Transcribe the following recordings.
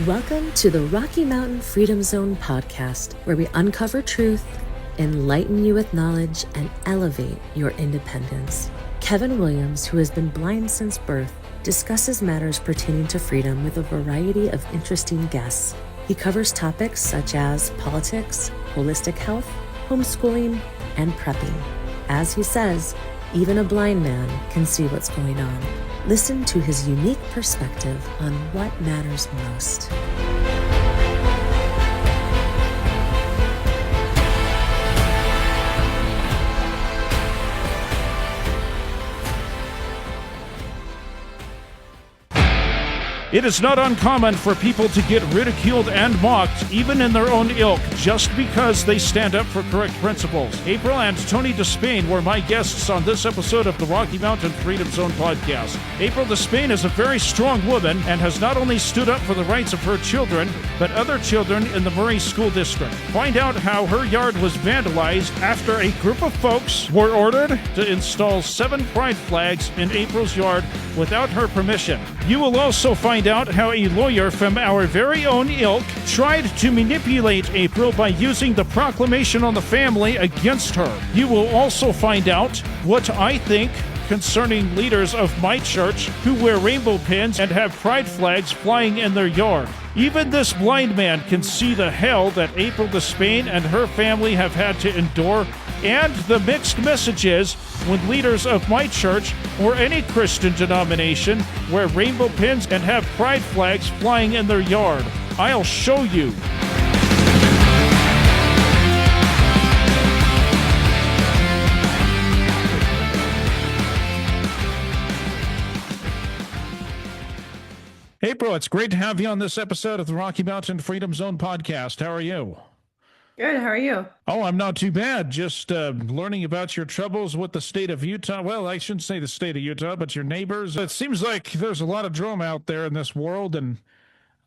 Welcome to the Rocky Mountain Freedom Zone podcast, where we uncover truth, enlighten you with knowledge, and elevate your independence. Kevin Williams, who has been blind since birth, discusses matters pertaining to freedom with a variety of interesting guests. He covers topics such as politics, holistic health, homeschooling, and prepping. As he says, even a blind man can see what's going on. Listen to his unique perspective on what matters most. It is not uncommon for people to get ridiculed and mocked, even in their own ilk, just because they stand up for correct principles. April and Tony Despain were my guests on this episode of the Rocky Mountain Freedom Zone podcast. April Despain is a very strong woman and has not only stood up for the rights of her children, but other children in the Murray School District. Find out how her yard was vandalized after a group of folks were ordered to install 7 pride flags in April's yard without her permission. You will also find out how a lawyer from our very own ilk tried to manipulate April by using the proclamation on the family against her. You will also find out what I think concerning leaders of my church who wear rainbow pins and have pride flags flying in their yard. Even this blind man can see the hell that April Despain and her family have had to endure, and the mixed messages when leaders of my church or any Christian denomination wear rainbow pins and have pride flags flying in their yard. I'll show you. April, it's great to have you on this episode of the Rocky Mountain Freedom Zone podcast. How are you? Good. How are you? Oh, I'm not too bad. Just learning about your troubles with the state of Utah. Well, I shouldn't say the state of Utah, but your neighbors. It seems like there's a lot of drama out there in this world, and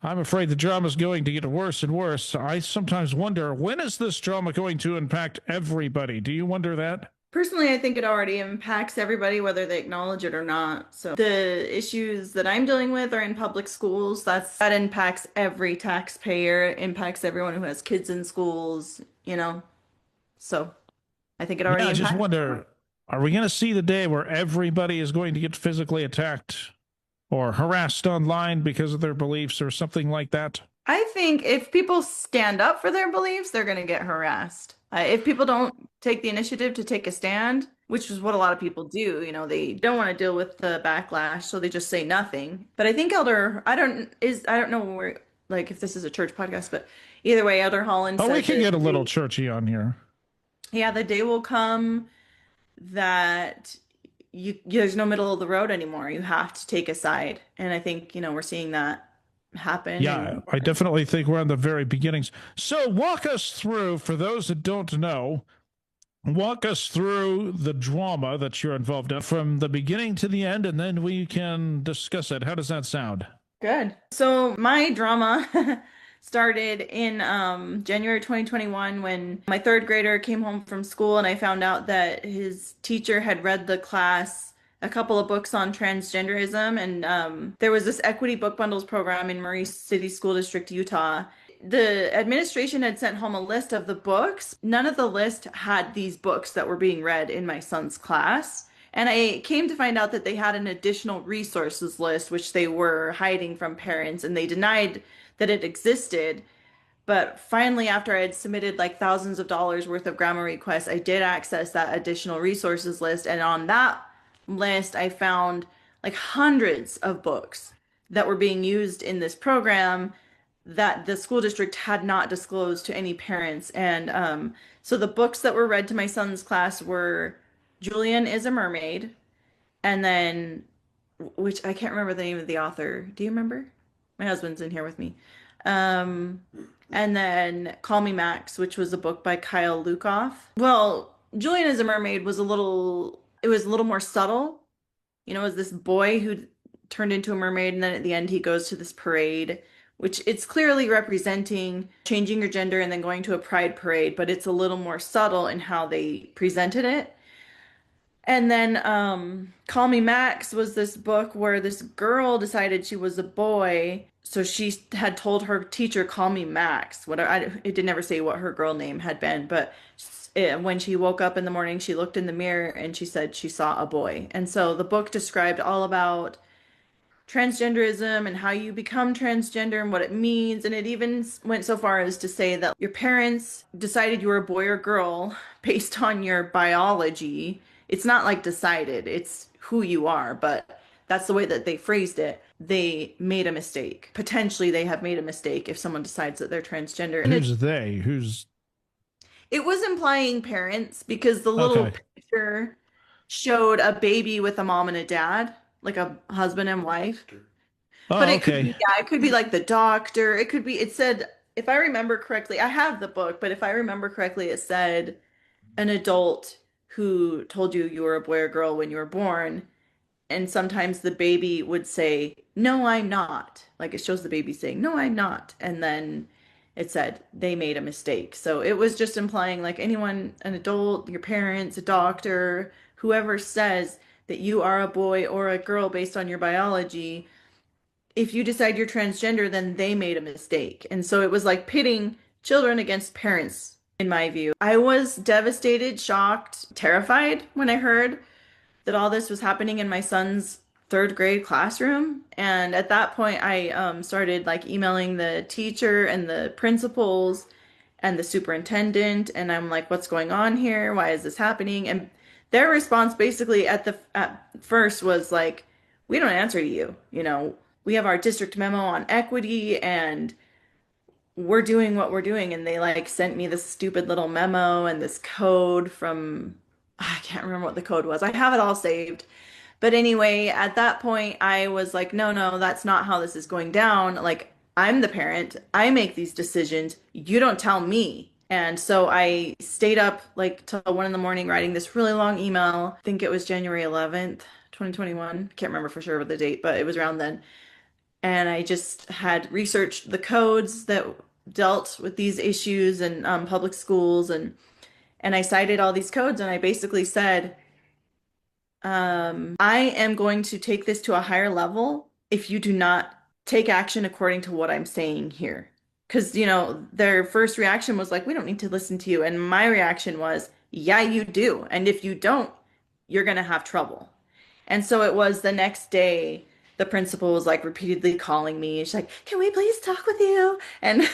I'm afraid the drama is going to get worse and worse. I sometimes wonder, when is this drama going to impact everybody? Do you wonder that? Personally, I think it already impacts everybody, whether they acknowledge it or not. So the issues that I'm dealing with are in public schools. That impacts every taxpayer, impacts everyone who has kids in schools, So I think it already impacts. I just wonder, are we going to see the day where everybody is going to get physically attacked or harassed online because of their beliefs or something like that? I think if people stand up for their beliefs, they're going to get harassed. If people don't take the initiative to take a stand, which is what a lot of people do, they don't want to deal with the backlash, so they just say nothing. But I think I don't know where, like, if this is a church podcast, but either way, Elder Holland said we can get a little churchy on here. Yeah, the day will come that there's no middle of the road anymore. You have to take a side. And I think, we're seeing that happen. Yeah, I definitely think we're on the very beginnings. So walk us through, for those that don't know, walk us through the drama that you're involved in from the beginning to the end, and then we can discuss it. How does that sound? Good. So my drama started in January 2021 when my 3rd grader came home from school, and I found out that his teacher had read the class a couple of books on transgenderism, and there was this Equity Book Bundles program in Murray City School District, Utah. The administration had sent home a list of the books. None of the list had these books that were being read in my son's class. And I came to find out that they had an additional resources list, which they were hiding from parents, and they denied that it existed. But finally, after I had submitted like thousands of dollars worth of grammar requests, I did access that additional resources list. And on that list, I found like hundreds of books that were being used in this program that the school district had not disclosed to any parents. And so the books that were read to my son's class were Julian is a Mermaid, and then, which I can't remember the name of the author. Do you remember? My husband's in here with me. And then Call Me Max, which was a book by Kyle Lukoff. Well, Julian is a Mermaid was a little more subtle. It was this boy who turned into a mermaid, and then at the end he goes to this parade, which it's clearly representing changing your gender and then going to a pride parade, but it's a little more subtle in how they presented it. And then Call Me Max was this book where this girl decided she was a boy. So she had told her teacher, call me Max. What it did never say what her girl name had been, but when she woke up in the morning, she looked in the mirror and she said she saw a boy. And so the book described all about transgenderism and how you become transgender and what it means. And it even went so far as to say that your parents decided you were a boy or girl based on your biology. It's not like decided, it's who you are, but that's the way that they phrased it. They made a mistake. Potentially, they have made a mistake if someone decides that they're transgender. And Who's they? Who's it was implying parents because the little okay? picture showed a baby with a mom and a dad, like a husband and wife. But Oh, it could be, okay. yeah, it could be like the doctor. It could be, it said, if I remember correctly, I have the book, but if I remember correctly, it said an adult who told you you were a boy or girl when you were born. And sometimes the baby would say, no, I'm not. Like it shows the baby saying, no, I'm not. And then it said they made a mistake. So it was just implying like anyone, an adult, your parents, a doctor, whoever says that you are a boy or a girl based on your biology, if you decide you're transgender, then they made a mistake. And so it was like pitting children against parents, in my view. I was devastated, shocked, terrified when I heard that all this was happening in my son's third grade classroom. And at that point, I started like emailing the teacher and the principals and the superintendent. And I'm like, what's going on here? Why is this happening? And their response basically at first was like, we don't answer to you. You know, we have our district memo on equity and we're doing what we're doing. And they like sent me this stupid little memo and this code from, I can't remember what the code was. I have it all saved. But anyway, at that point, I was like, no, no, that's not how this is going down. Like, I'm the parent. I make these decisions. You don't tell me. And so I stayed up like till 1 in the morning writing this really long email. I think it was January 11th, 2021. Can't remember for sure what the date, but it was around then. And I just had researched the codes that dealt with these issues in public schools and I cited all these codes and I basically said, I am going to take this to a higher level if you do not take action according to what I'm saying here. Because, you know, their first reaction was like, we don't need to listen to you. And my reaction was, yeah, you do. And if you don't, you're going to have trouble. And so it was the next day, the principal was like repeatedly calling me. She's like, can we please talk with you? And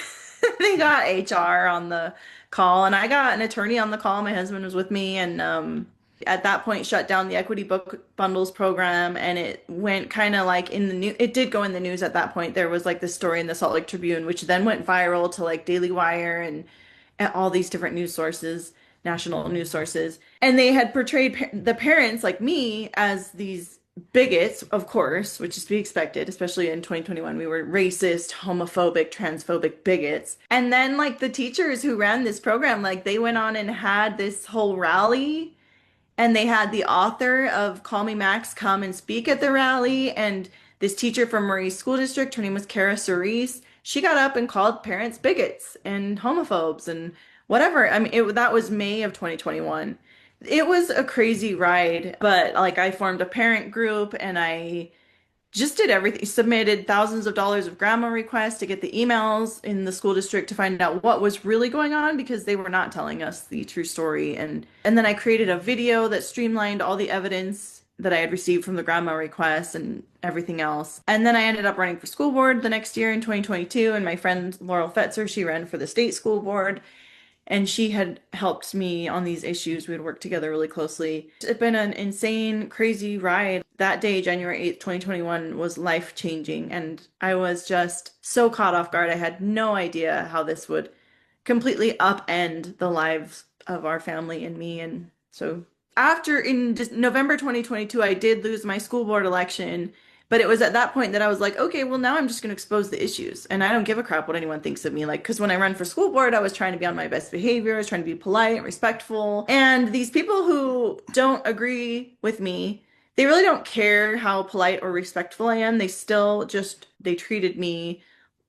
they got HR on the call, and I got an attorney on the call. My husband was with me, and at that point, shut down the Equity Book Bundles program. And it went kind of like in the news. It did go in the news at that point. There was like this story in the Salt Lake Tribune, which then went viral to like Daily Wire and all these different news sources, national news sources. And they had portrayed the parents, like me, as these bigots, of course, which is to be expected, especially in 2021. We were racist, homophobic, transphobic bigots. And then, like, the teachers who ran this program, like, they went on and had this whole rally, and they had the author of Call Me Max come and speak at the rally. And this teacher from Murray School District, her name was Kara Cerise, she got up and called parents bigots and homophobes and whatever. I mean, that was May of 2021. It was a crazy ride, but like I formed a parent group and I just did everything, submitted thousands of dollars of grandma requests to get the emails in the school district to find out what was really going on because they were not telling us the true story. And then I created a video that streamlined all the evidence that I had received from the grandma requests and everything else. And then I ended up running for school board the next year in 2022. And my friend Laurel Fetzer, she ran for the state school board. And she had helped me on these issues. We had worked together really closely. It's been an insane, crazy ride. That day, January 8th, 2021, was life-changing. And I was just so caught off guard. I had no idea how this would completely upend the lives of our family and me. And so after, in November 2022, I did lose my school board election. But it was at that point that I was like, okay, well, now I'm just going to expose the issues. And I don't give a crap what anyone thinks of me. Like, because when I run for school board, I was trying to be on my best behavior. I was trying to be polite and respectful. And these people who don't agree with me, they really don't care how polite or respectful I am. They still just, they treated me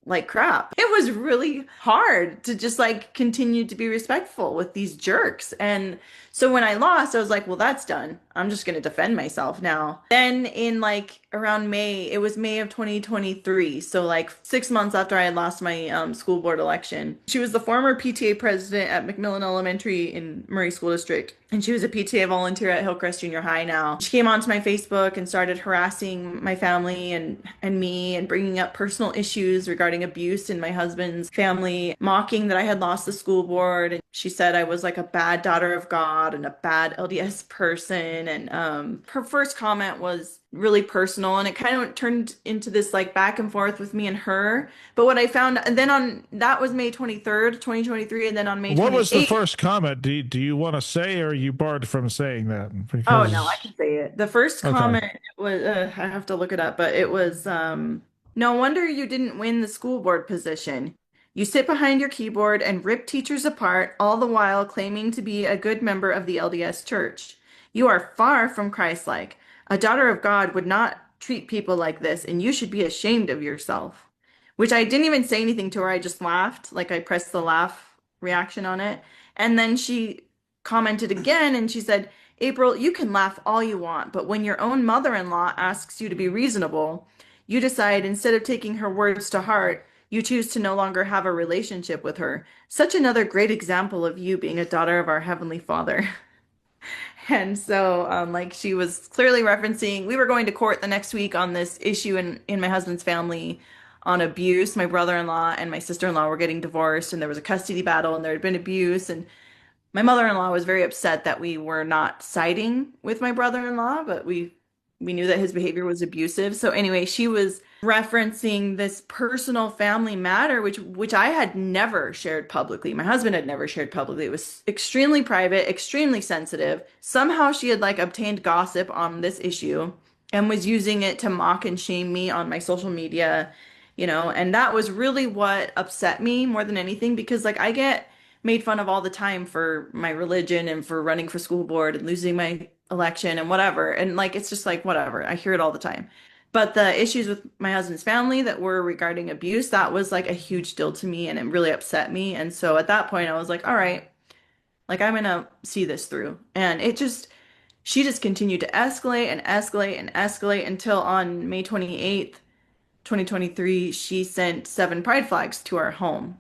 like crap. It was really hard to just like continue to be respectful with these jerks. And so when I lost, I was like, well, that's done. I'm just going to defend myself now. Then in like around May, it was May of 2023. So like 6 months after I had lost my school board election, she was the former PTA president at McMillan Elementary in Murray School District. And she was a PTA volunteer at Hillcrest Junior High now. She came onto my Facebook and started harassing my family and me and bringing up personal issues regarding abuse in my husband's family, mocking that I had lost the school board. And she said I was like a bad daughter of God and a bad LDS person. And her first comment was really personal, and it kind of turned into this like back and forth with me and her. But what I found, and then on that was May 23rd, 2023, and then on May 28th. What was the first comment? Do you want to say, or are you barred from saying that? Because... Oh, no, I can say it. The first comment was, I have to look it up, but it was, no wonder you didn't win the school board position. You sit behind your keyboard and rip teachers apart, all the while claiming to be a good member of the LDS Church. You are far from Christ-like. A daughter of God would not treat people like this, and you should be ashamed of yourself. Which I didn't even say anything to her. I just laughed. Like I pressed the laugh reaction on it. And then she commented again and she said, April, you can laugh all you want, but when your own mother-in-law asks you to be reasonable, you decide instead of taking her words to heart, you choose to no longer have a relationship with her. Such another great example of you being a daughter of our Heavenly Father. And so, like she was clearly referencing, we were going to court the next week on this issue in my husband's family on abuse. My brother-in-law and my sister-in-law were getting divorced, and there was a custody battle, and there had been abuse. And my mother-in-law was very upset that we were not siding with my brother-in-law, but we knew that his behavior was abusive. So anyway, she was referencing this personal family matter, which I had never shared publicly. My husband had never shared publicly. It was extremely private, extremely sensitive. Somehow she had like obtained gossip on this issue and was using it to mock and shame me on my social media, and that was really what upset me more than anything, because like I get made fun of all the time for my religion and for running for school board and losing my election and whatever. And like, it's just like, whatever. I hear it all the time. But the issues with my husband's family that were regarding abuse, that was like a huge deal to me and it really upset me. And so at that point I was like, all right, like I'm going to see this through. And she just continued to escalate and escalate and escalate until on May 28th, 2023, she sent 7 pride flags to our home,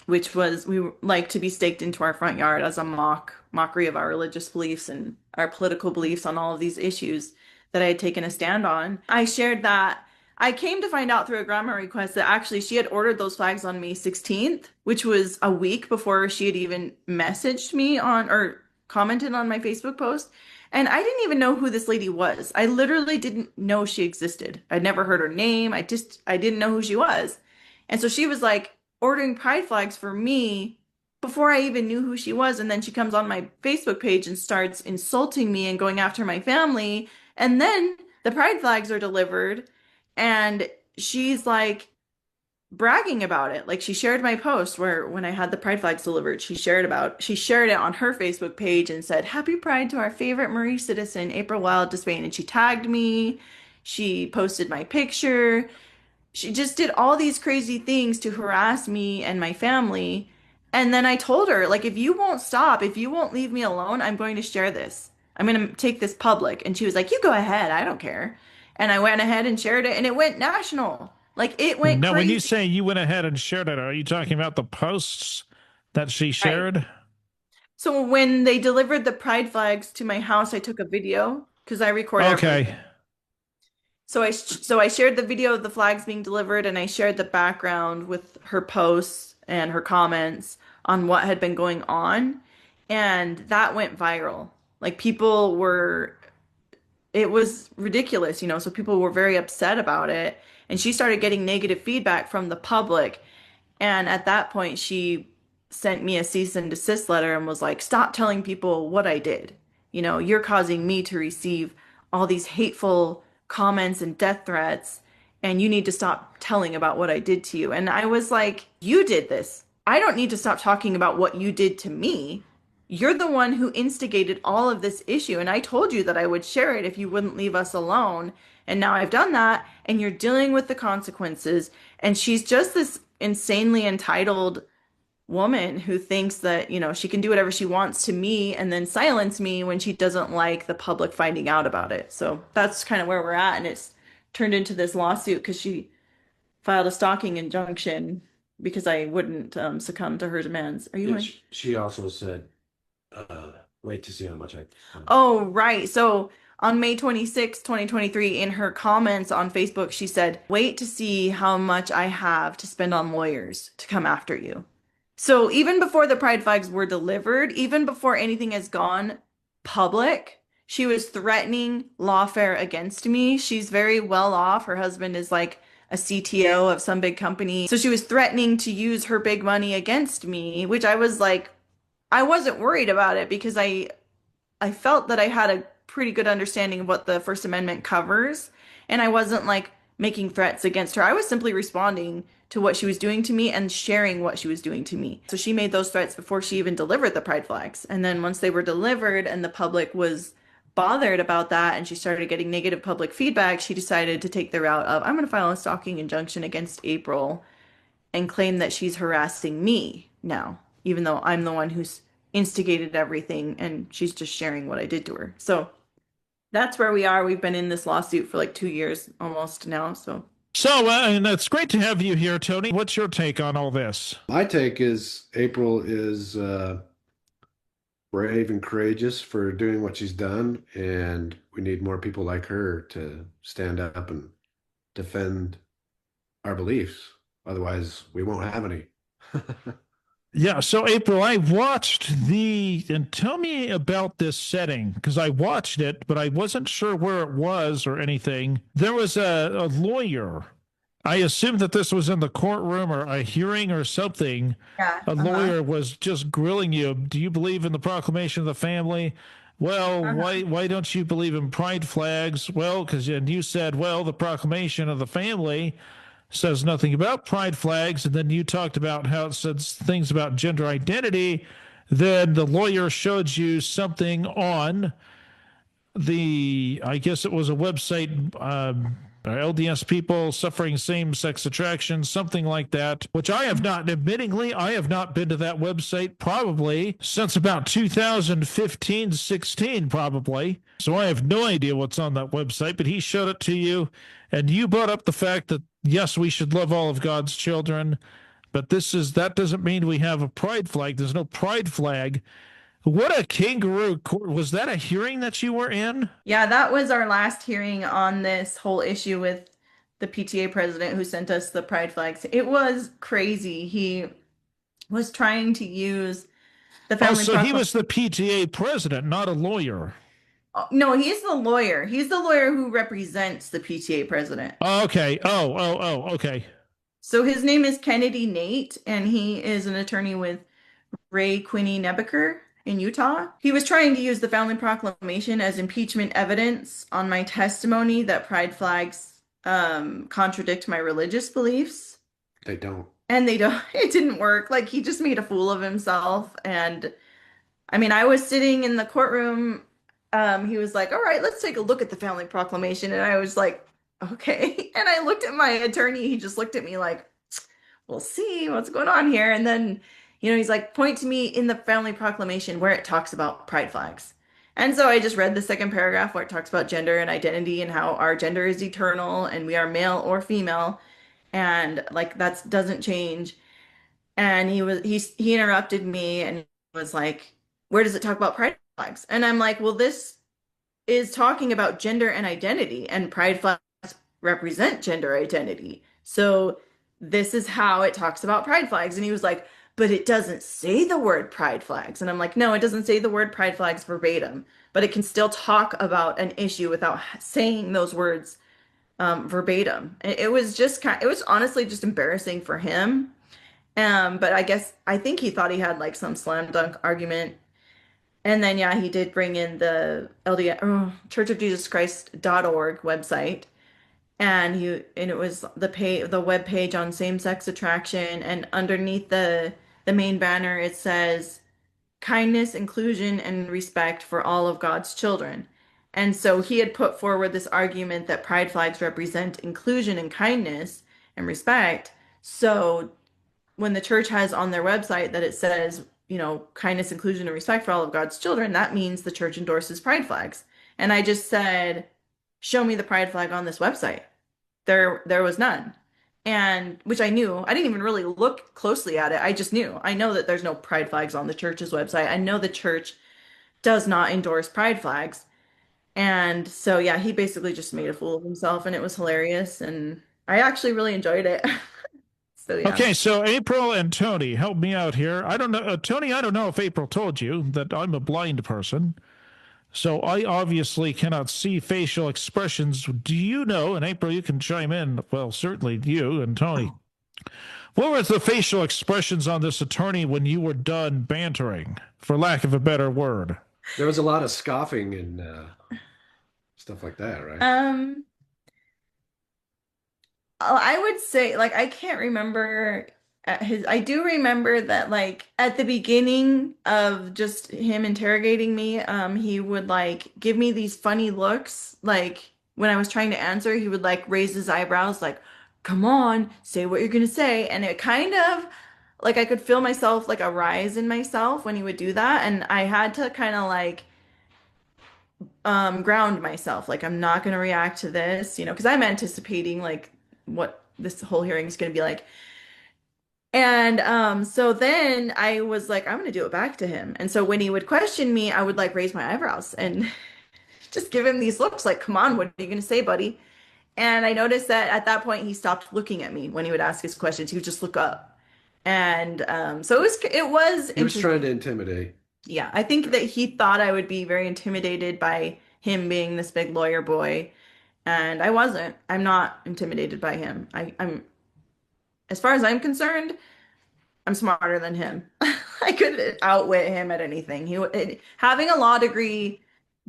which was we like to be staked into our front yard as a mockery of our religious beliefs and our political beliefs on all of these issues that I had taken a stand on. I shared that. I came to find out through a grandma request that actually she had ordered those flags on May 16th, which was a week before she had even messaged me on or commented on my Facebook post. And I didn't even know who this lady was. I literally didn't know she existed. I'd never heard her name. I didn't know who she was. And so she was like, ordering pride flags for me before I even knew who she was. And then she comes on my Facebook page and starts insulting me and going after my family. And then the pride flags are delivered and she's like bragging about it. Like she shared my post where when I had the pride flags delivered, she shared it on her Facebook page and said, Happy Pride to our favorite Murray citizen, April Wild Despain. And she tagged me. She posted my picture. She just did all these crazy things to harass me and my family. And then I told her, like, if you won't stop, if you won't leave me alone, I'm going to share this. I'm going to take this public. And she was like, you go ahead. I don't care. And I went ahead and shared it and it went national. Like it went Now, crazy. when you say you went ahead and shared it, are you talking about the posts that she shared? Right. So when they delivered the pride flags to my house, I took a video because I recorded. Okay. Everything. So I shared the video of the flags being delivered and I shared the background with her posts and her comments on what had been going on. And that went viral. Like it was ridiculous, so people were very upset about it. And she started getting negative feedback from the public. And at that point, she sent me a cease and desist letter and was like, stop telling people what I did. You're causing me to receive all these hateful comments and death threats, and you need to stop telling about what I did to you. And I was like, you did this. I don't need to stop talking about what you did to me. You're the one who instigated all of this issue, and I told you that I would share it if you wouldn't leave us alone. And now I've done that, and you're dealing with the consequences. And she's just this insanely entitled woman who thinks that, she can do whatever she wants to me and then silence me when she doesn't like the public finding out about it. So that's kind of where we're at. And it's turned into this lawsuit because she filed a stalking injunction because I wouldn't succumb to her demands. Are you Yeah, like? she also said, wait to see how much I. Oh, right. So on May 26, 2023, in her comments on Facebook, she said, wait to see how much I have to spend on lawyers to come after you. So even before the pride flags were delivered, even before anything has gone public, she was threatening lawfare against me. She's very well off. Her husband is like a CTO of some big company. So she was threatening to use her big money against me, which I was like, I wasn't worried about it because I felt that I had a pretty good understanding of what the First Amendment covers, and I wasn't like making threats against her. I was simply responding to what she was doing to me and sharing what she was doing to me. So she made those threats before she even delivered the pride flags. And then once they were delivered and the public was bothered about that and she started getting negative public feedback, she decided to take the route of, I'm going to file a stalking injunction against April and claim that she's harassing me now, even though I'm the one who's instigated everything and she's just sharing what I did to her. So that's where we are. We've been in this lawsuit for like 2 years almost now. So, and it's great to have you here, Tony. What's your take on all this? My take is April is brave and courageous for doing what she's done, and we need more people like her to stand up and defend our beliefs. Otherwise, we won't have any. Yeah, so April, I watched and tell me about this setting, because I watched it, but I wasn't sure where it was or anything. There was a lawyer. I assumed that this was in the courtroom or a hearing or something. Yeah. A lawyer was just grilling you. Do you believe in the proclamation of the family? Well, why don't you believe in pride flags? Well, because you said, well, the proclamation of the family says nothing about pride flags, and then you talked about how it says things about gender identity. Then the lawyer showed you something on I guess it was a website, LDS people suffering same-sex attraction, something like that, which admittingly, I have not been to that website probably since about 2015, 16, probably. So I have no idea what's on that website, but he showed it to you, and you brought up the fact that, yes, we should love all of God's children, but that doesn't mean we have a pride flag. There's no pride flag. What a kangaroo court. Was that a hearing that you were in? Yeah, that was our last hearing on this whole issue with the PTA president who sent us the pride flags. It was crazy. He was trying to use the family so he was the PTA president, not a lawyer. No, he's the lawyer. He's the lawyer who represents the PTA president. Oh, okay. Okay. So his name is Kennedy Nate, and he is an attorney with Ray Quinney Nebeker in Utah. He was trying to use the family proclamation as impeachment evidence on my testimony that pride flags contradict my religious beliefs. They don't. And they don't. It didn't work. Like, he just made a fool of himself. And I mean, I was sitting in the courtroom. He was like, all right, let's take a look at the family proclamation. And I was like, okay. And I looked at my attorney. He just looked at me like, we'll see what's going on here. And then, he's like, point to me in the family proclamation where it talks about pride flags. And so I just read the second paragraph where it talks about gender and identity and how our gender is eternal and we are male or female. And like, that doesn't change. And he interrupted me and was like, where does it talk about pride flags? And I'm like, well, this is talking about gender and identity, and pride flags represent gender identity. So this is how it talks about pride flags. And he was like, but it doesn't say the word pride flags. And I'm like, no, it doesn't say the word pride flags verbatim, but it can still talk about an issue without saying those words verbatim. It was it was honestly just embarrassing for him. But I think he thought he had like some slam dunk argument. And then, yeah, he did bring in the churchofjesuschrist.org website. And it was the web page on same-sex attraction, and underneath the main banner it says kindness, inclusion, and respect for all of God's children. And so he had put forward this argument that pride flags represent inclusion and kindness and respect. So when the church has on their website that it says, kindness, inclusion, and respect for all of God's children, that means the church endorses pride flags. And I just said, show me the pride flag on this website. There was none. And which I knew. I didn't even really look closely at it. I just knew. I know that there's no pride flags on the church's website. I know the church does not endorse pride flags. And so, yeah, he basically just made a fool of himself, and it was hilarious. And I actually really enjoyed it. So, yeah. Okay, so April and Tony, help me out here. I don't know, Tony, I don't know if April told you that I'm a blind person. So I obviously cannot see facial expressions. Do you know, and April, you can chime in, well, certainly you and Tony. What were the facial expressions on this attorney when you were done bantering, for lack of a better word? There was a lot of scoffing and stuff like that, right? I would say, like, I can't remember I do remember that, like, at the beginning of just him interrogating me, he would, like, give me these funny looks. Like, when I was trying to answer, he would, like, raise his eyebrows, like, come on, say what you're gonna say. And it kind of, like, I could feel myself, like, a rise in myself when he would do that. And I had to kind of, like, ground myself. Like, I'm not gonna react to this, because I'm anticipating, like, what this whole hearing is going to be like. And so then I was like, I'm going to do it back to him. And so when he would question me, I would, like, raise my eyebrows and just give him these looks like, come on, what are you going to say, buddy? And I noticed that at that point he stopped looking at me when he would ask his questions. He would just look up. And so it was He was trying to intimidate. Yeah, I think that he thought I would be very intimidated by him being this big lawyer boy. And I wasn't. I'm not intimidated by him. I'm, as far as I'm concerned, I'm smarter than him. I could outwit him at anything. Having a law degree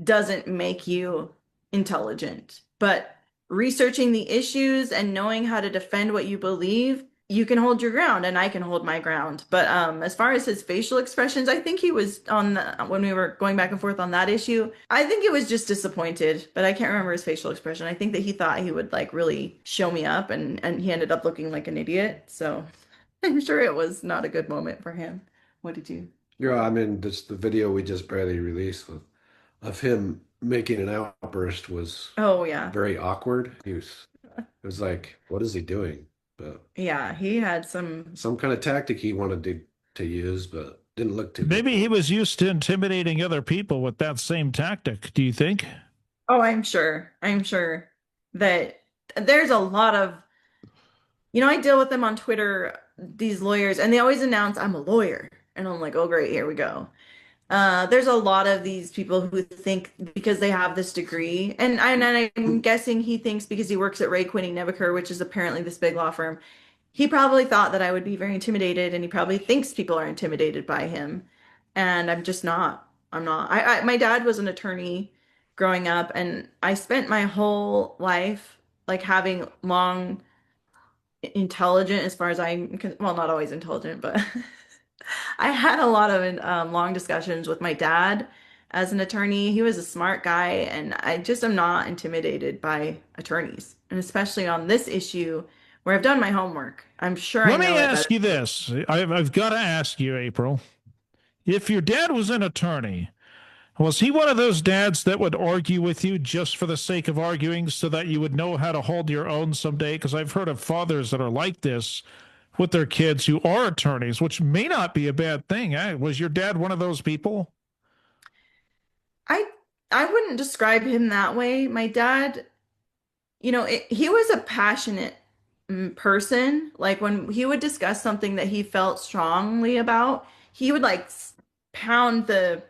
doesn't make you intelligent, but researching the issues and knowing how to defend what you believe, you can hold your ground, and I can hold my ground. But as far as his facial expressions, I think he was when we were going back and forth on that issue, I think it was just disappointed, but I can't remember his facial expression. I think that he thought he would, like, really show me up, and he ended up looking like an idiot. So I'm sure it was not a good moment for him. What did you? Yeah, I mean, the video we just barely released of him making an outburst was Oh, yeah. very awkward. It was like, what is he doing? But Yeah, he had some kind of tactic he wanted to use, but didn't look too good. Maybe he was used to intimidating other people with that same tactic, do you think? Oh, I'm sure that there's a lot of, I deal with them on Twitter, these lawyers, and they always announce I'm a lawyer. And I'm like, oh, great, here we go. There's a lot of these people who think because they have this degree, and I'm guessing he thinks because he works at Ray Quinning Nebuchadnezzar, which is apparently this big law firm, he probably thought that I would be very intimidated, and he probably thinks people are intimidated by him. And I'm just not. I'm not. My dad was an attorney growing up, and I spent my whole life, like, having long, intelligent, as far as well, not always intelligent, but I had a lot of long discussions with my dad as an attorney. He was a smart guy, and I just am not intimidated by attorneys, and especially on this issue where I've done my homework. I'm sure I know. Let me ask you this. I've got to ask you, April. If your dad was an attorney, was he one of those dads that would argue with you just for the sake of arguing so that you would know how to hold your own someday? Because I've heard of fathers that are like this with their kids who are attorneys, which may not be a bad thing. Was your dad one of those people? I wouldn't describe him that way. My dad, he was a passionate person. Like, when he would discuss something that he felt strongly about, he would, like, pound the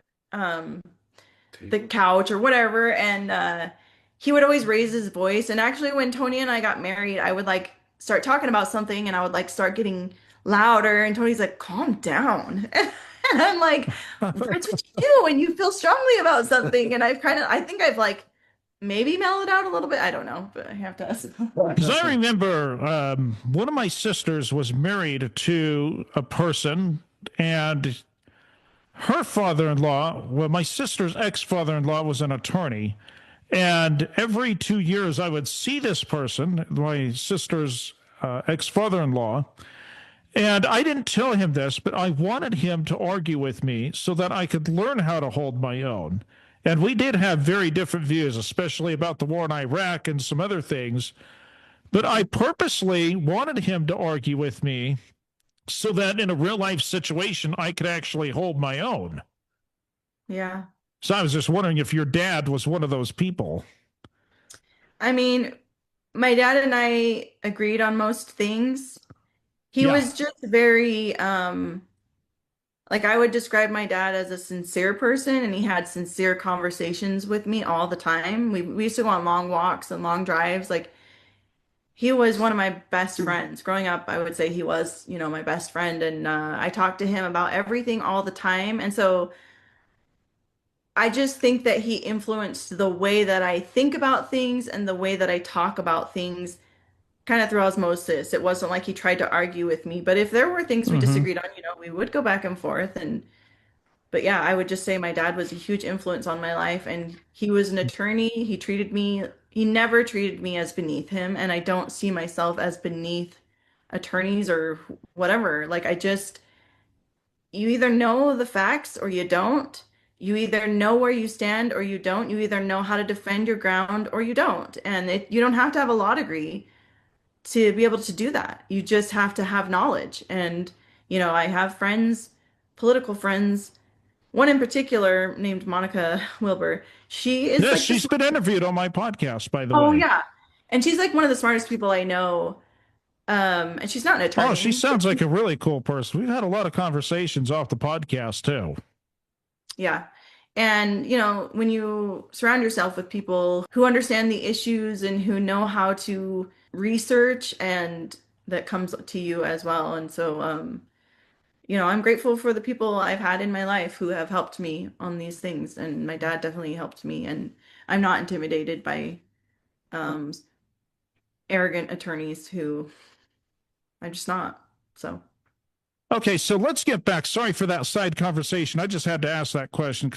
couch or whatever, and he would always raise his voice. And actually, when Tony and I got married, I would, like, start talking about something, and I would, like, start getting louder, and Tony's like, calm down. And I'm like, that's what you do when you feel strongly about something. And I think I've, like, maybe mellowed out a little bit. I don't know, but I have to ask. Because I remember one of my sisters was married to a person, and her father-in-law, well, my sister's ex-father-in-law was an attorney. And every 2 years I would see this person, my sister's ex-father-in-law, And I didn't tell him this, but I wanted him to argue with me so that I could learn how to hold my own. And we did have very different views, especially about the war in Iraq and some other things. But I purposely wanted him to argue with me so that in a real life situation, I could actually hold my own. Yeah. So I was just wondering if your dad was one of those people. I mean, my dad and I agreed on most things. He Yeah. was just very, like I would describe my dad as a sincere person, and he had sincere conversations with me all the time. We used to go on long walks and long drives. Like he was one of my best friends. Growing up, I would say he was, my best friend, and I talked to him about everything all the time. And so I just think that he influenced the way that I think about things and the way that I talk about things kind of through osmosis. It wasn't like he tried to argue with me, but if there were things we Mm-hmm. disagreed on, we would go back and forth. But yeah, I would just say my dad was a huge influence on my life, and he was an attorney. He never treated me as beneath him, and I don't see myself as beneath attorneys or whatever. Like you either know the facts or you don't. You either know where you stand or you don't. You either know how to defend your ground or you don't. And you don't have to have a law degree to be able to do that. You just have to have knowledge. And, I have friends, political friends, one in particular named Monica Wilbur. She is Yes, like the she's been smartest. interviewed on my podcast, by the Oh, way. yeah. And she's like one of the smartest people I know. And she's not an Oh, she attorney, but sounds like a really cool person. We've had a lot of conversations off the podcast, too. yeah. And, when you surround yourself with people who understand the issues and who know how to research, and that comes to you as well. And so, I'm grateful for the people I've had in my life who have helped me on these things. And my dad definitely helped me. And I'm not intimidated by um, arrogant attorneys who I'm just not. So, Okay, so let's get back. Sorry for that side conversation. I just had to ask that question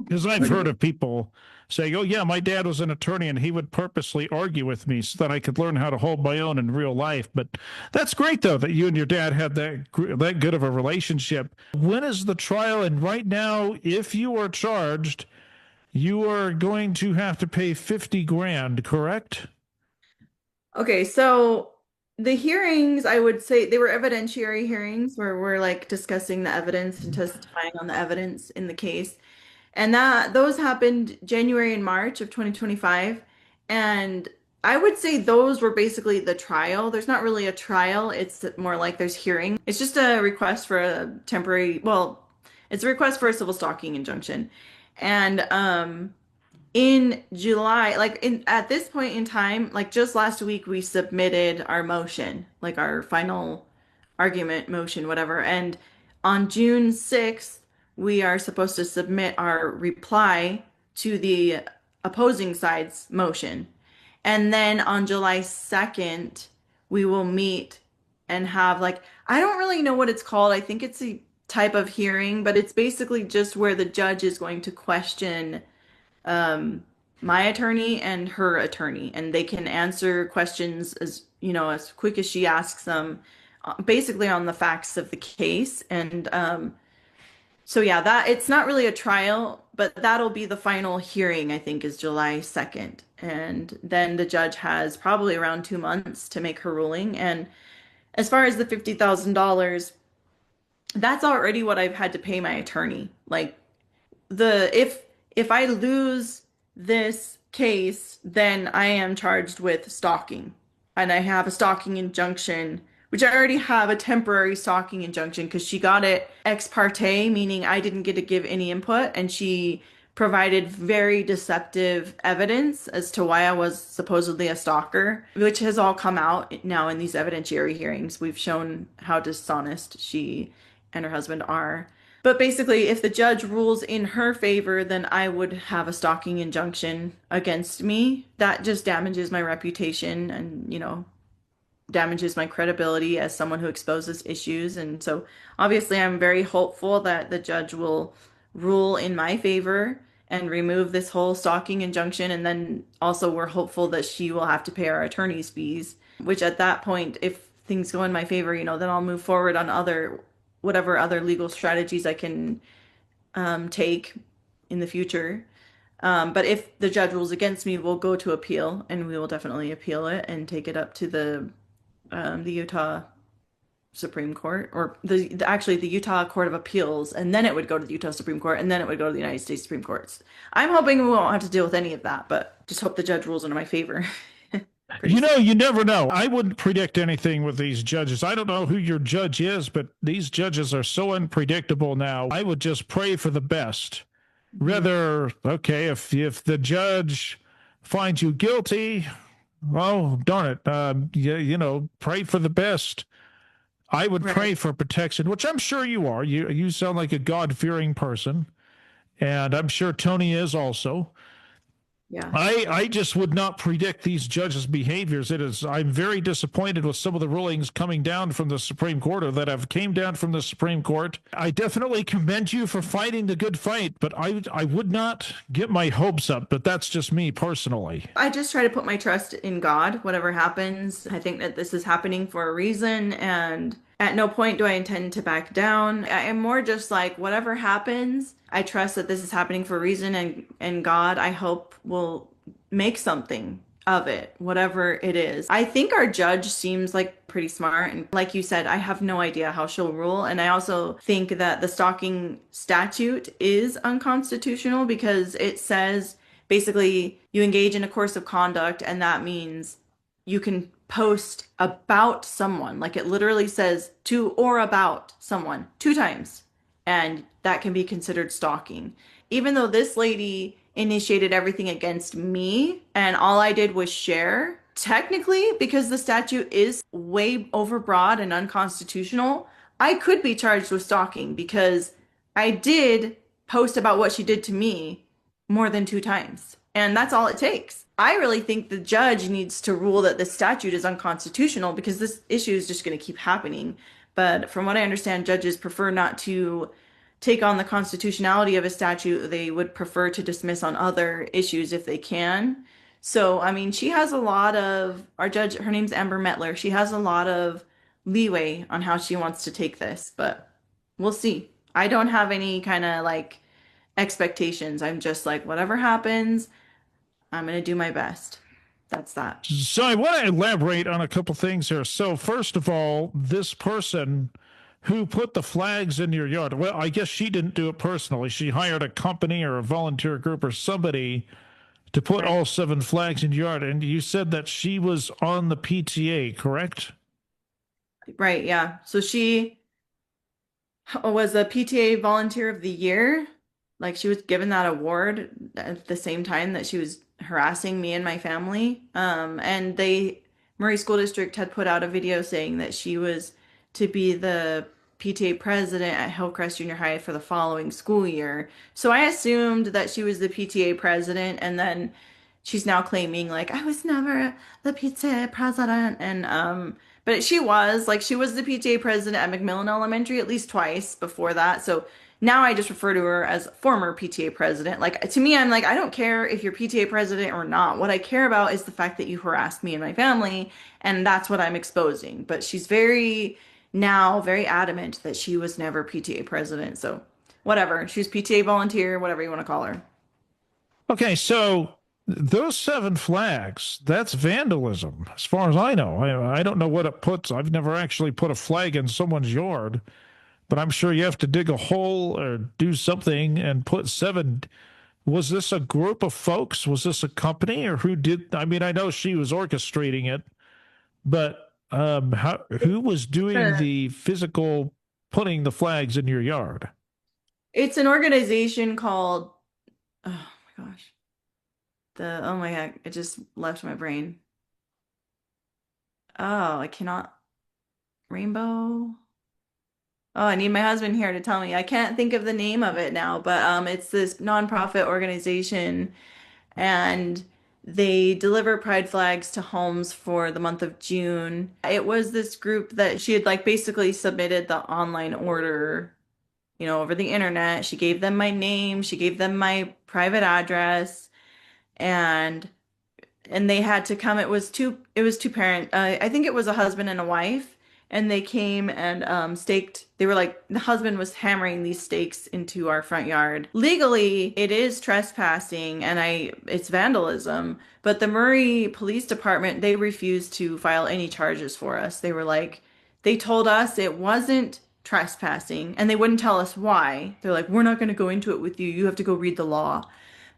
because I've heard of people saying, oh, yeah, my dad was an attorney and he would purposely argue with me so that I could learn how to hold my own in real life. But that's great, though, that you and your dad had that good of a relationship. When is the trial? And right now, if you are charged, you are going to have to pay 50 grand, correct? okay. So the hearings, I would say they were evidentiary hearings where we're like discussing the evidence and testifying on the evidence in the case. And those happened January and March of 2025. And I would say those were basically the trial. There's not really a trial. It's more like there's hearing. It's just a request for a it's a request for a civil stalking injunction. And in July, at this point in time, like just last week, we submitted our motion, like our final argument motion, whatever. And on June 6th, we are supposed to submit our reply to the opposing side's motion. And then on July 2nd, we will meet and have I don't really know what it's called. I think it's a type of hearing, but it's basically just where the judge is going to question um, my attorney and her attorney, and they can answer questions as quick as she asks them, basically on the facts of the case. And so yeah, that it's not really a trial, but that'll be the final hearing, I think, is July 2nd. And then the judge has probably around 2 months to make her ruling. And as far as the $50,000, that's already what I've had to pay my attorney. Like if I lose this case, then I am charged with stalking. And I have a stalking injunction, which I already have a temporary stalking injunction because she got it ex parte, meaning I didn't get to give any input, and she provided very deceptive evidence as to why I was supposedly a stalker, which has all come out now in these evidentiary hearings. We've shown how dishonest she and her husband are. But basically, if the judge rules in her favor, then I would have a stalking injunction against me. That just damages my reputation and, damages my credibility as someone who exposes issues. And so obviously, I'm very hopeful that the judge will rule in my favor and remove this whole stalking injunction. And then also, we're hopeful that she will have to pay our attorney's fees, which at that point, if things go in my favor, then I'll move forward on whatever other legal strategies I can take in the future. But if the judge rules against me, we'll go to appeal, and we will definitely appeal it and take it up to the Utah Supreme Court, or actually the Utah Court of Appeals, and then it would go to the Utah Supreme Court, and then it would go to the United States Supreme Courts. I'm hoping we won't have to deal with any of that, but just hope the judge rules in my favor. You never know. I wouldn't predict anything with these judges. I don't know who your judge is, but these judges are so unpredictable now. I would just pray for the best. Rather, okay, if the judge finds you guilty, well, darn it, pray for the best. I would pray for protection, which I'm sure you are. You sound like a God-fearing person, and I'm sure Tony is also. Yeah. I just would not predict these judges' behaviors. I'm very disappointed with some of the rulings coming down from the Supreme Court, or that have came down from the Supreme Court. I definitely commend you for fighting the good fight, but I would not get my hopes up. But that's just me personally. I just try to put my trust in God, whatever happens. I think that this is happening for a reason, and at no point do I intend to back down. I am more just like, whatever happens, I trust that this is happening for a reason, and God, I hope, will make something of it, whatever it is. I think our judge seems like pretty smart, and like you said, I have no idea how she'll rule. And I also think that the stalking statute is unconstitutional, because it says basically you engage in a course of conduct, and that means you can post about someone. Like, it literally says to or about someone 2 times, and that can be considered stalking. Even though this lady initiated everything against me and all I did was share, technically, because the statute is way overbroad and unconstitutional, I could be charged with stalking, because I did post about what she did to me more than 2 times. And that's all it takes. I really think the judge needs to rule that the statute is unconstitutional, because this issue is just going to keep happening. But from what I understand, judges prefer not to take on the constitutionality of a statute. They would prefer to dismiss on other issues if they can. So, I mean, she has a lot of, our judge, her name's Amber Mettler. She has a lot of leeway on how she wants to take this, but we'll see. I don't have any kind of like expectations. I'm just like, whatever happens, I'm going to do my best. That's that. So I want to elaborate on a couple things here. So first of all, this person who put the flags in your yard, well, I guess she didn't do it personally. She hired a company or a volunteer group or somebody to put all 7 flags in your yard. And you said that she was on the PTA, correct? Right, yeah. So she was a PTA Volunteer of the Year. Like, she was given that award at the same time that she was harassing me and my family. And Murray School District had put out a video saying that she was to be the PTA president at Hillcrest Junior High for the following school year. So I assumed that she was the PTA president, and then she's now claiming like, I was never the PTA president. And but she was the PTA president at McMillan Elementary at least twice before that. So now I just refer to her as former PTA president. Like, to me, I'm like, I don't care if you're PTA president or not. What I care about is the fact that you harassed me and my family, and that's what I'm exposing. But she's very adamant that she was never PTA president. So whatever, she's PTA volunteer, whatever you want to call her. Okay, so those 7 flags, that's vandalism, as far as I know. I don't know what it puts. I've never actually put a flag in someone's yard, but I'm sure you have to dig a hole or do something and put 7. Was this a group of folks? Was this a company, or who did? I mean, I know she was orchestrating it, but who was doing the physical putting the flags in your yard? It's an organization called, oh my gosh, oh my God, it just left my brain. Oh, I cannot, Rainbow. Oh, I need my husband here to tell me. I can't think of the name of it now, but it's this nonprofit organization, and they deliver pride flags to homes for the month of June. It was this group that she had like basically submitted the online order, over the internet. She gave them my name, she gave them my private address, and they had to come. It was two parent. I think it was a husband and a wife. and they came and staked. They were like, the husband was hammering these stakes into our front yard. Legally, it is trespassing and it's vandalism, but the Murray Police Department, they refused to file any charges for us. They were like, they told us it wasn't trespassing and they wouldn't tell us why. They're like, we're not going to go into it with you. You have to go read the law.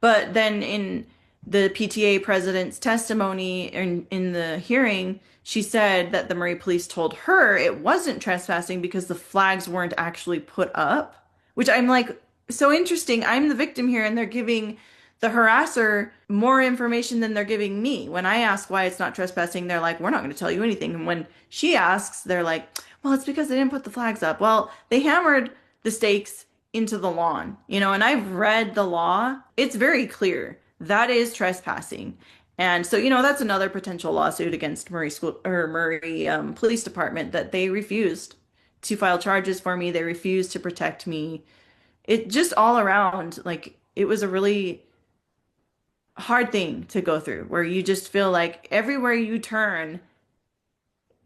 But then in the PTA president's testimony in the hearing, she said that the Murray police told her it wasn't trespassing because the flags weren't actually put up, which I'm like, so interesting. I'm the victim here, and they're giving the harasser more information than they're giving me. When I ask why it's not trespassing, they're like, we're not going to tell you anything. And when she asks, they're like, well, it's because they didn't put the flags up. Well, they hammered the stakes into the lawn, and I've read the law. It's very clear that is trespassing. And so, that's another potential lawsuit against Murray Police Department, that they refused to file charges for me. They refused to protect me. It just all around, like, it was a really hard thing to go through, where you just feel like everywhere you turn,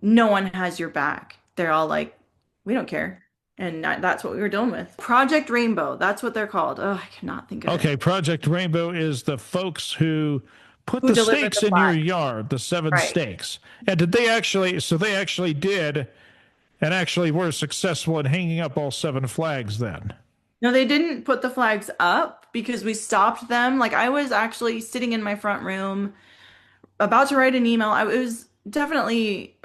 no one has your back. They're all like, we don't care. And that's what we were dealing with. Project Rainbow, that's what they're called. Oh, I cannot think of it. Okay, Project Rainbow is the folks who put the delivered stakes the in your flag. yard, the 7 Right. stakes. And did they actually, so they actually did and actually were successful in hanging up all 7 flags then? No, they didn't put the flags up because we stopped them. Like, I was actually sitting in my front room about to write an email. It was definitely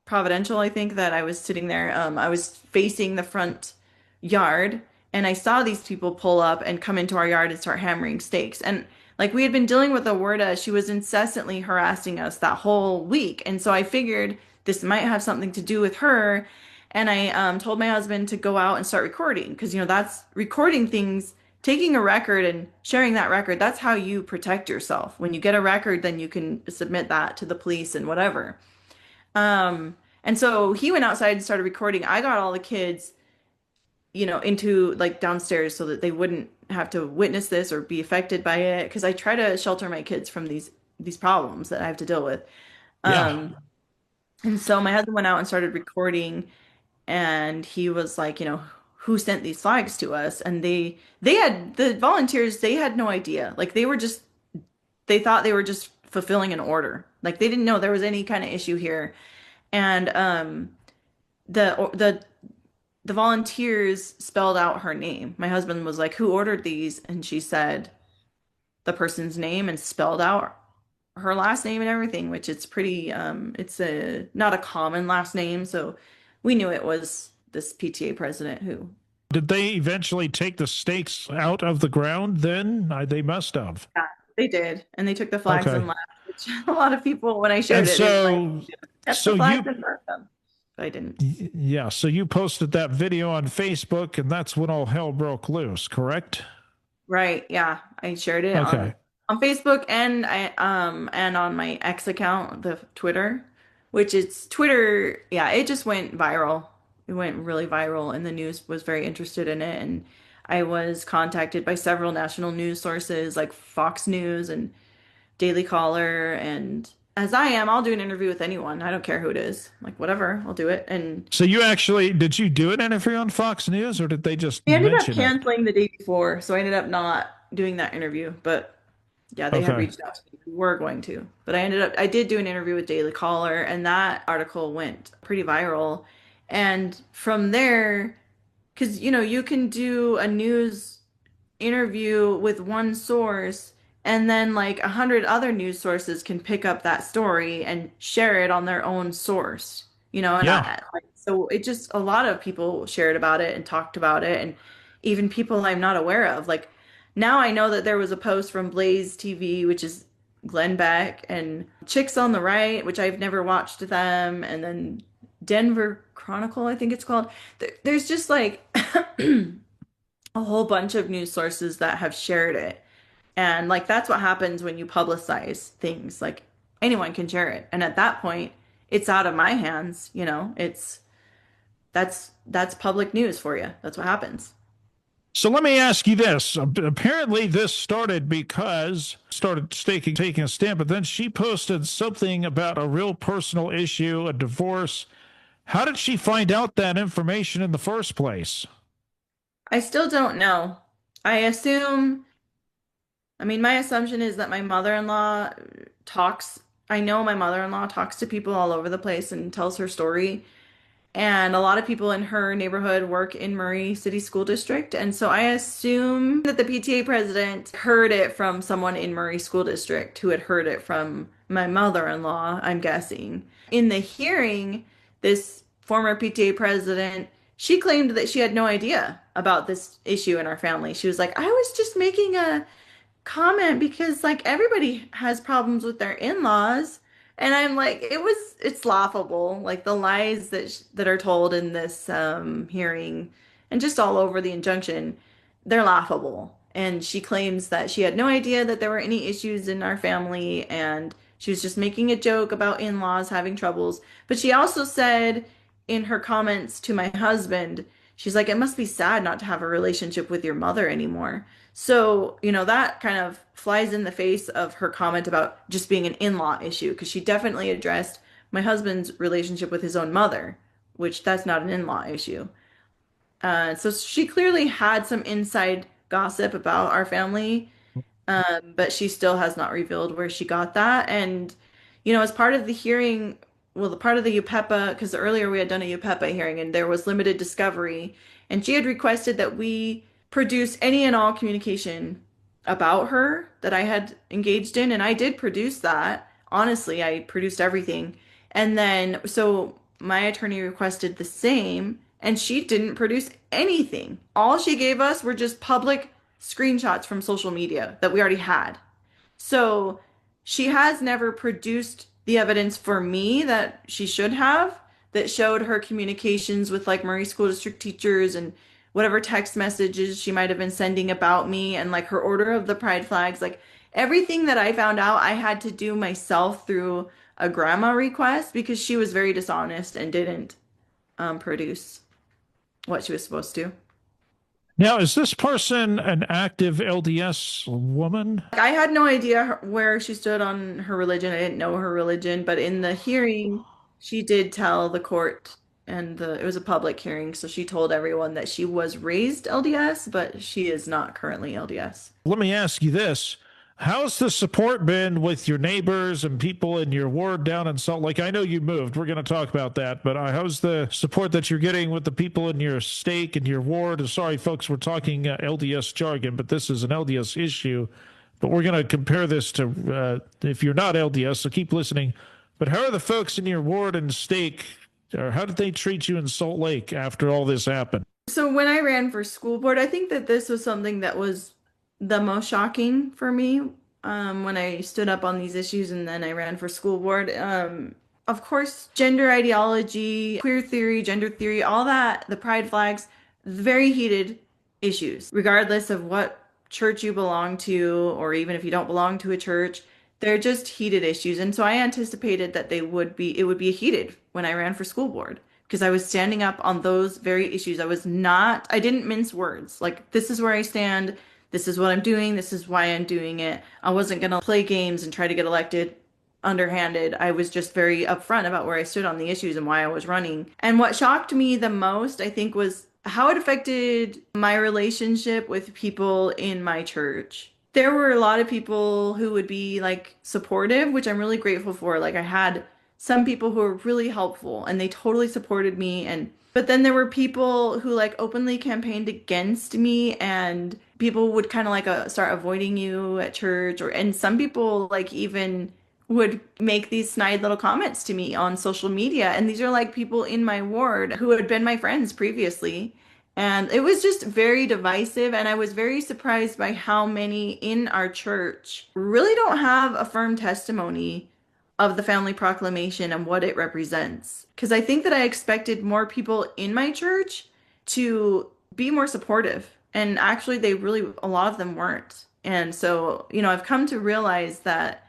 providential, I think, that I was sitting there. I was facing the front yard, and I saw these people pull up and come into our yard and start hammering stakes. And like, we had been dealing with Awerda, she was incessantly harassing us that whole week. And so I figured this might have something to do with her. And I told my husband to go out and start recording, because, that's recording things, taking a record and sharing that record. That's how you protect yourself. When you get a record, then you can submit that to the police and whatever. And so he went outside and started recording. I got all the kids, into like downstairs so that they wouldn't have to witness this or be affected by it. Because I try to shelter my kids from these problems that I have to deal with. Yeah. And so my husband went out and started recording, and he was like, who sent these flags to us? And they had, the volunteers, they had no idea. Like, they thought they were just fulfilling an order. Like, they didn't know there was any kind of issue here. And the volunteers spelled out her name. My husband was like, who ordered these? And she said the person's name and spelled out her last name and everything, which it's pretty, it's not a common last name. So we knew it was this PTA president who. Did they eventually take the stakes out of the ground then? They must have. Yeah, they did. And they took the flags Okay. and left, which a lot of people, when I showed And it, so- they were like, "Kept so the flags you- and burnt them." But I didn't. Yeah, so you posted that video on Facebook, and that's when all hell broke loose, correct? Right. Yeah. I shared it Okay. on Facebook, and and on my X account, the Twitter, which it's Twitter. Yeah, it just went viral. It went really viral, and the news was very interested in it. And I was contacted by several national news sources like Fox News and Daily Caller. And as I am, I'll do an interview with anyone. I don't care who it is. Like, whatever, I'll do it. And So did you do an interview on Fox News, or did they just we ended up mention it? canceling the day before, so I ended up not doing that interview. But yeah, they had Okay. reached out to me. We were going to, but I did do an interview with Daily Caller, and that article went pretty viral. And from there, because you can do a news interview with one source, and then like 100 other news sources can pick up that story and share it on their own source. And Yeah. so it just, a lot of people shared about it and talked about it, and even people I'm not aware of. Like, now I know that there was a post from Blaze TV, which is Glenn Beck, and Chicks on the Right, which I've never watched them, and then Denver Chronicle, I think it's called. There's just like a whole bunch of news sources that have shared it. And like, that's what happens when you publicize things. Like, anyone can share it. And at that point, it's out of my hands, that's public news for you. That's what happens. So let me ask you this. Apparently this started taking a stand, but then she posted something about a real personal issue, a divorce, How did she find out that information in the first place? I still don't know. I assume, I mean, my assumption is that my mother-in-law talks, I know my mother-in-law talks to people all over the place and tells her story. And a lot of people in her neighborhood work in Murray City School District. And so I assume that the PTA president heard it from someone in Murray School District who had heard it from my mother-in-law, I'm guessing. In the hearing, this former PTA president, she claimed that she had no idea about this issue in our family. She was like, I was just making a comment because like everybody has problems with their in-laws. And I'm like, it's laughable. Like the lies that are told in this hearing and just all over the injunction, they're laughable. And she claims that she had no idea that there were any issues in our family and she was just making a joke about in-laws having troubles. But she also said in her comments to my husband, she's like, it must be sad not to have a relationship with your mother anymore. So, that kind of flies in the face of her comment about just being an in-law issue, because she definitely addressed my husband's relationship with his own mother, which that's not an in-law issue. So she clearly had some inside gossip about our family, but she still has not revealed where she got that. And, as part of the hearing, well, the part of the UPEPA, because earlier we had done a UPEPA hearing and there was limited discovery, and she had requested that we produce any and all communication about her that I had engaged in, and I did produce that. Honestly, I produced everything. And then, so my attorney requested the same, and she didn't produce anything. All she gave us were just public screenshots from social media that we already had. So she has never produced the evidence for me that she should have, that showed her communications with like Murray School District teachers and whatever text messages she might have been sending about me and like her order of the pride flags. Like everything that I found out, I had to do myself through a grandma request because she was very dishonest and didn't produce what she was supposed to. Now, is this person an active LDS woman? I had no idea where she stood on her religion. I didn't know her religion, but in the hearing, she did tell the court, and it was a public hearing, so she told everyone that she was raised LDS, but she is not currently LDS. Let me ask you this. How's the support been with your neighbors and people in your ward down in Salt Lake? I know you moved. We're going to talk about that. But how's the support that you're getting with the people in your stake and your ward? Sorry, folks, we're talking LDS jargon, but this is an LDS issue. But we're going to compare this to if you're not LDS, so keep listening. But how are the folks in your ward and stake, or how did they treat you in Salt Lake after all this happened? So when I ran for school board, I think that this was something that was the most shocking for me when I stood up on these issues and then I ran for school board. Of course, gender ideology, queer theory, gender theory, all that, the pride flags, very heated issues, regardless of what church you belong to, or even if you don't belong to a church, they're just heated issues. And so I anticipated that it would be heated when I ran for school board, because I was standing up on those very issues. I didn't mince words. Like, this is where I stand. This is what I'm doing. This is why I'm doing it. I wasn't going to play games and try to get elected underhanded. I was just very upfront about where I stood on the issues and why I was running. And what shocked me the most, I think, was how it affected my relationship with people in my church. There were a lot of people who would be like supportive, which I'm really grateful for. Like, I had some people who were really helpful and they totally supported me, but then there were people who like openly campaigned against me, and people would kind of like start avoiding you at church, and some people like even would make these snide little comments to me on social media. And these are like people in my ward who had been my friends previously. And it was just very divisive. And I was very surprised by how many in our church really don't have a firm testimony of the family proclamation and what it represents. Because I think that I expected more people in my church to be more supportive. And actually, a lot of them weren't. And so, I've come to realize that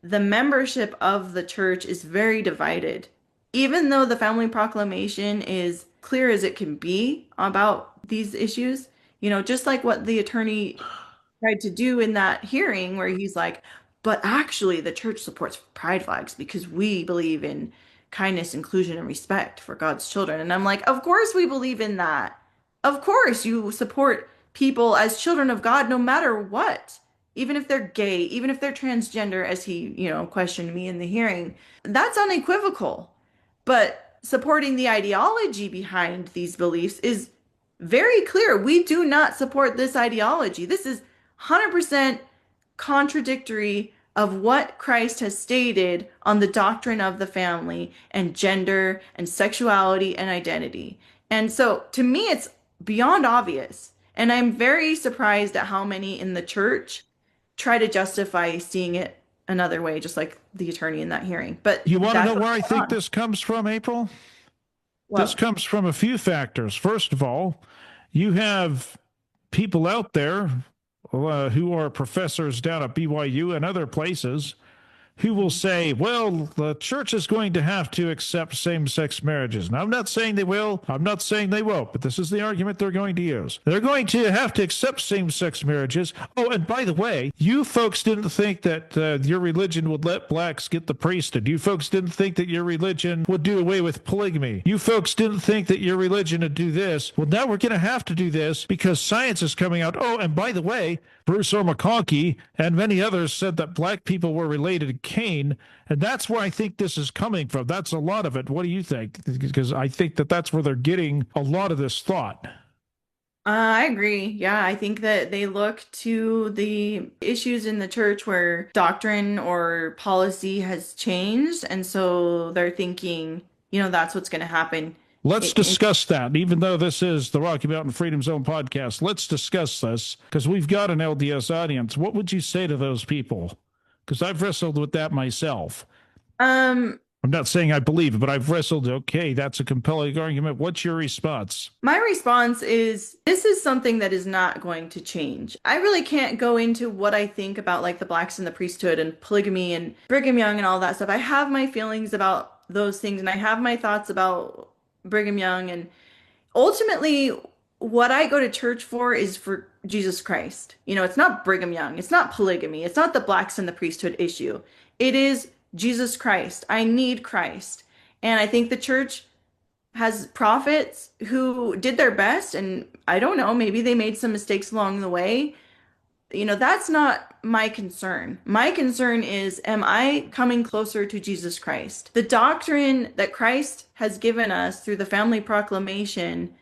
the membership of the church is very divided. Even though the family proclamation is clear as it can be about these issues, just like what the attorney tried to do in that hearing, where he's like, but actually the church supports pride flags because we believe in kindness, inclusion, and respect for God's children. And I'm like, of course we believe in that. Of course you support people as children of God no matter what. Even if they're gay, even if they're transgender, as he, questioned me in the hearing, that's unequivocal. But supporting the ideology behind these beliefs is very clear. We do not support this ideology. This is 100% contradictory of what Christ has stated on the doctrine of the family and gender and sexuality and identity. And so to me, it's beyond obvious. And I'm very surprised at how many in the church try to justify seeing it another way, just like the attorney in that hearing. But You want to that's know where I what's think on. this comes from, April? Well, This comes from a few factors. First of all, you have people out there who are professors down at BYU and other places who will say, well, the church is going to have to accept same-sex marriages. And I'm not saying they will. I'm not saying they won't, but this is the argument they're going to use. They're going to have to accept same-sex marriages. Oh, and by the way, you folks didn't think that your religion would let blacks get the priesthood. You folks didn't think that your religion would do away with polygamy. You folks didn't think that your religion would do this. Well, now we're going to have to do this because science is coming out. Oh, and by the way, Bruce R. McConkie and many others said that black people were related to Cain, and that's where I think this is coming from. That's a lot of it. What do you think? Because I think that that's where they're getting a lot of this thought. I agree. Yeah, I think that they look to the issues in the church where doctrine or policy has changed, and so they're thinking, that's what's going to happen. Let's discuss that. Even though this is the Rocky Mountain Freedom Zone podcast, let's discuss this because we've got an LDS audience. What would you say to those people? Because I've wrestled with that myself. I'm not saying I believe it, but I've wrestled. Okay, that's a compelling argument. What's your response? My response is this is something that is not going to change. I really can't go into what I think about like the blacks in the priesthood and polygamy and Brigham Young and all that stuff. I have my feelings about those things and I have my thoughts about Brigham Young, and ultimately what I go to church for is for Jesus Christ. It's not Brigham Young, it's not polygamy, it's not the blacks in the priesthood issue. It is Jesus Christ. I need Christ. And I think the church has prophets who did their best, and I don't know, maybe they made some mistakes along the way. That's not my concern. My concern is, am I coming closer to Jesus Christ? The doctrine that Christ has given us through the family proclamation,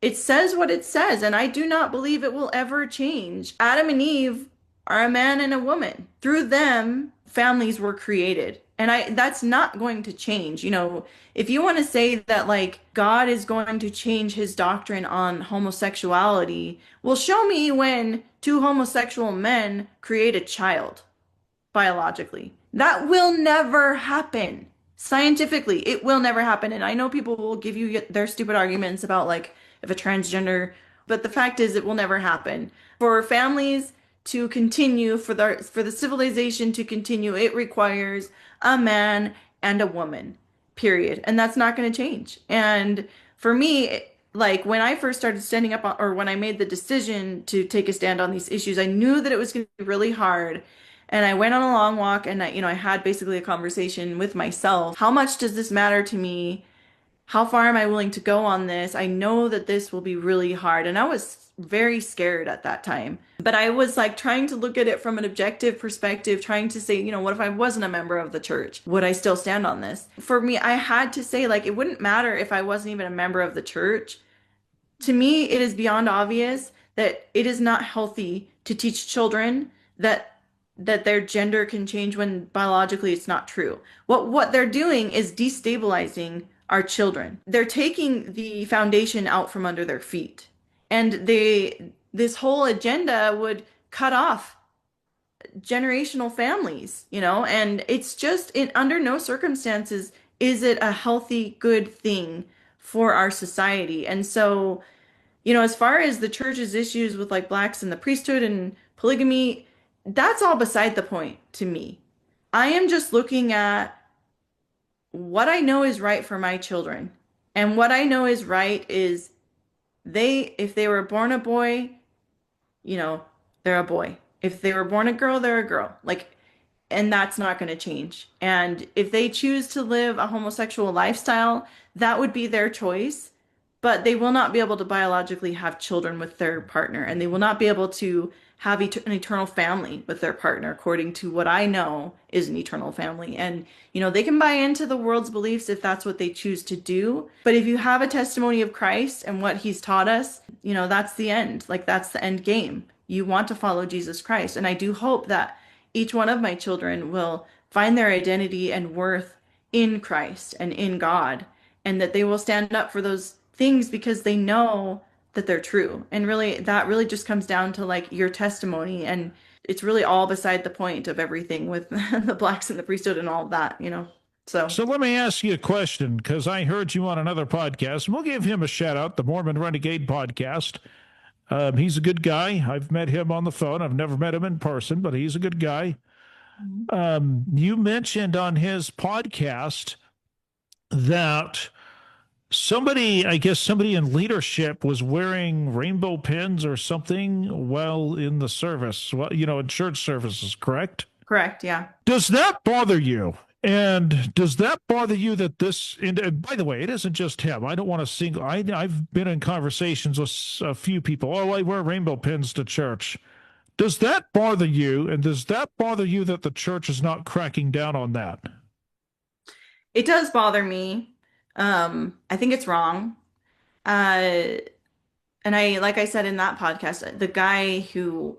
it says what it says, and I do not believe it will ever change. Adam and Eve are a man and a woman. Through them, families were created. And that's not going to change. If you want to say that like God is going to change his doctrine on homosexuality, well, show me when two homosexual men create a child biologically. That will never happen. Scientifically, it will never happen. And I know people will give you their stupid arguments about like if a transgender, but the fact is it will never happen. For families to continue, for the civilization to continue, it requires a man and a woman, period. And that's not going to change. And for me, like when I first started standing up or when I made the decision to take a stand on these issues, I knew that it was going to be really hard. And I went on a long walk and I had basically a conversation with myself. How much does this matter to me? How far am I willing to go on this? I know that this will be really hard. And I was very scared at that time. But I was like trying to look at it from an objective perspective, trying to say, what if I wasn't a member of the church? Would I still stand on this? For me, I had to say, like, it wouldn't matter if I wasn't even a member of the church. To me, it is beyond obvious that it is not healthy to teach children that their gender can change when biologically it's not true. What they're doing is destabilizing our children. They're taking the foundation out from under their feet. And this whole agenda would cut off generational families, and it's just under no circumstances is it a healthy, good thing for our society. And so, as far as the church's issues with like blacks in the priesthood and polygamy, that's all beside the point to me. I am just looking at what I know is right for my children. And what I know is right is if they were born a boy, they're a boy. If they were born a girl, they're a girl. Like, and that's not going to change. And if they choose to live a homosexual lifestyle, that would be their choice, but they will not be able to biologically have children with their partner, and they will not be able to have an eternal family with their partner, according to what I know is an eternal family. And, they can buy into the world's beliefs if that's what they choose to do. But if you have a testimony of Christ and what he's taught us, that's the end. Like, that's the end game. You want to follow Jesus Christ. And I do hope that each one of my children will find their identity and worth in Christ and in God, and that they will stand up for those things because they know that they're true. And really, that really just comes down to like your testimony. And it's really all beside the point of everything with the blacks and the priesthood and all of that, So So let me ask you a question, because I heard you on another podcast, and we'll give him a shout out, the Mormon Renegade podcast. He's a good guy. I've met him on the phone. I've never met him in person, but he's a good guy. You mentioned on his podcast that somebody in leadership was wearing rainbow pins or something while in the service, in church services, correct? Correct, yeah. Does that bother you? And does that bother you that this, and by the way, it isn't just him. I don't want to single, I've been in conversations with a few people. Oh, I wear rainbow pins to church. Does that bother you? And does that bother you that the church is not cracking down on that? It does bother me. I think it's wrong. And like I said in that podcast, the guy who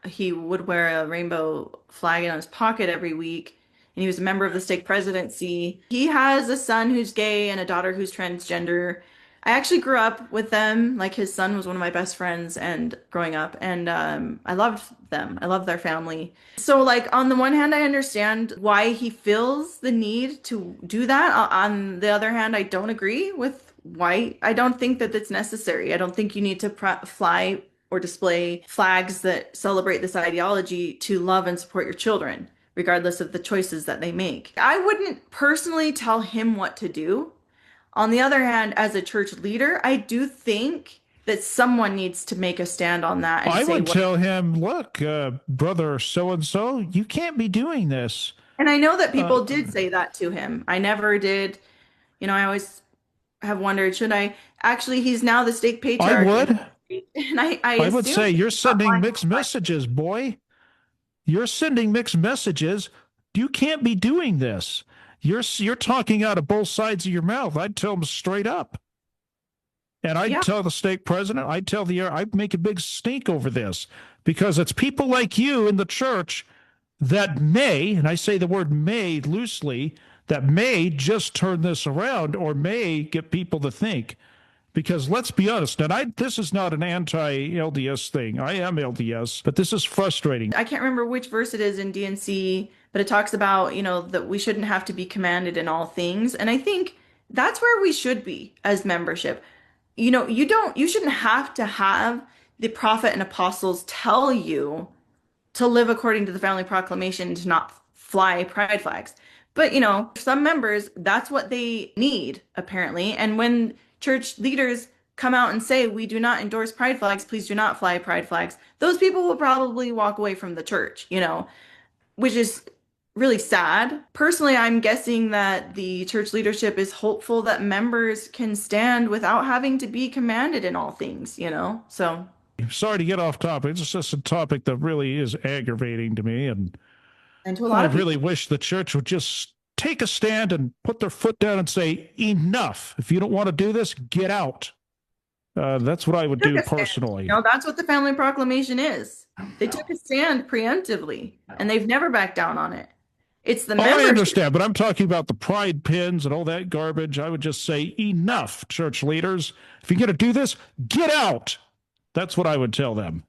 he would wear a rainbow flag in his pocket every week, and he was a member of the stake presidency. He has a son who's gay and a daughter who's transgender. I actually grew up with them. Like, his son was one of my best friends and growing up, and I loved them. I loved their family. So, like, on the one hand, I understand why he feels the need to do that. On the other hand, I don't agree with why. I don't think that it's necessary. I don't think you need to fly or display flags that celebrate this ideology to love and support your children, regardless of the choices that they make. I wouldn't personally tell him what to do. On the other hand, as a church leader, I do think that someone needs to make a stand on that. And I would tell him, look, brother so-and-so, you can't be doing this. And I know that people did say that to him. I never did. I always have wondered, should I? Actually, he's now the stake patriarch. I would. And I would say you're sending mixed messages, boy. You're sending mixed messages. You can't be doing this. You're talking out of both sides of your mouth. I'd tell them straight up. And I'd tell the stake president, I'd make a big stink over this, because it's people like you in the church that may, and I say the word may loosely, that may just turn this around or may get people to think. Because let's be honest, and this is not an anti-LDS thing. I am LDS, but this is frustrating. I can't remember which verse it is in D&C, but it talks about, that we shouldn't have to be commanded in all things. And I think that's where we should be as membership. You shouldn't have to have the prophet and apostles tell you to live according to the family proclamation, to not fly pride flags. But, some members, that's what they need, apparently. And when church leaders come out and say, we do not endorse pride flags, please do not fly pride flags, those people will probably walk away from the church, which is really sad. Personally, I'm guessing that the church leadership is hopeful that members can stand without having to be commanded in all things, so. Sorry to get off topic. It's just a topic that really is aggravating to me. And to a lot of people, really wish the church would just take a stand and put their foot down and say, enough. If you don't want to do this, get out. That's what I would do personally. That's what the family proclamation is. They took a stand preemptively, and they've never backed down on it. It's the membership. I understand, but I'm talking about the pride pins and all that garbage. I would just say, enough, church leaders. If you're going to do this, get out. That's what I would tell them.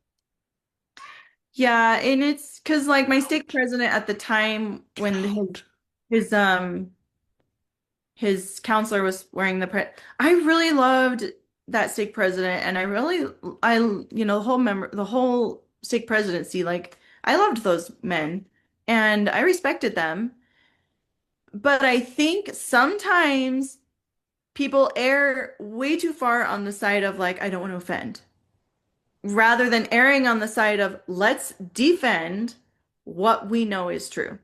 Yeah, and it's because, like, my stake president at the time, when his counselor was wearing I really loved that stake president, and the whole stake presidency, like, I loved those men and I respected them. But I think sometimes people err way too far on the side of, like, I don't want to offend, rather than erring on the side of, let's defend what we know is true.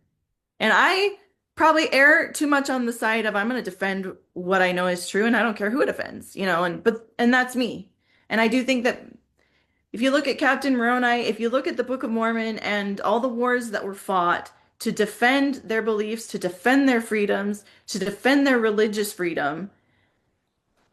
And I probably err too much on the side of I'm going to defend what I know is true and I don't care who it offends, and that's me. And I do think that if you look at Captain Moroni, if you look at the Book of Mormon and all the wars that were fought to defend their beliefs, to defend their freedoms, to defend their religious freedom,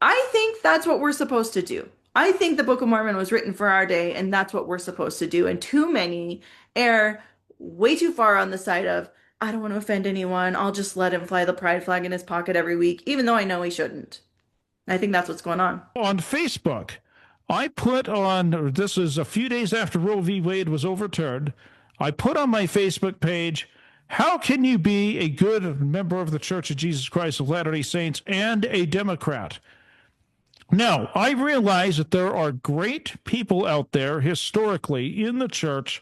I think that's what we're supposed to do. I think the Book of Mormon was written for our day, and that's what we're supposed to do. And too many err way too far on the side of, I don't want to offend anyone. I'll just let him fly the pride flag in his pocket every week, even though I know he shouldn't. I think that's what's going on. On Facebook, I put on, this is a few days after Roe v. Wade was overturned, I put on my Facebook page, how can you be a good member of the Church of Jesus Christ of Latter-day Saints and a Democrat? Now, I realize that there are great people out there historically in the church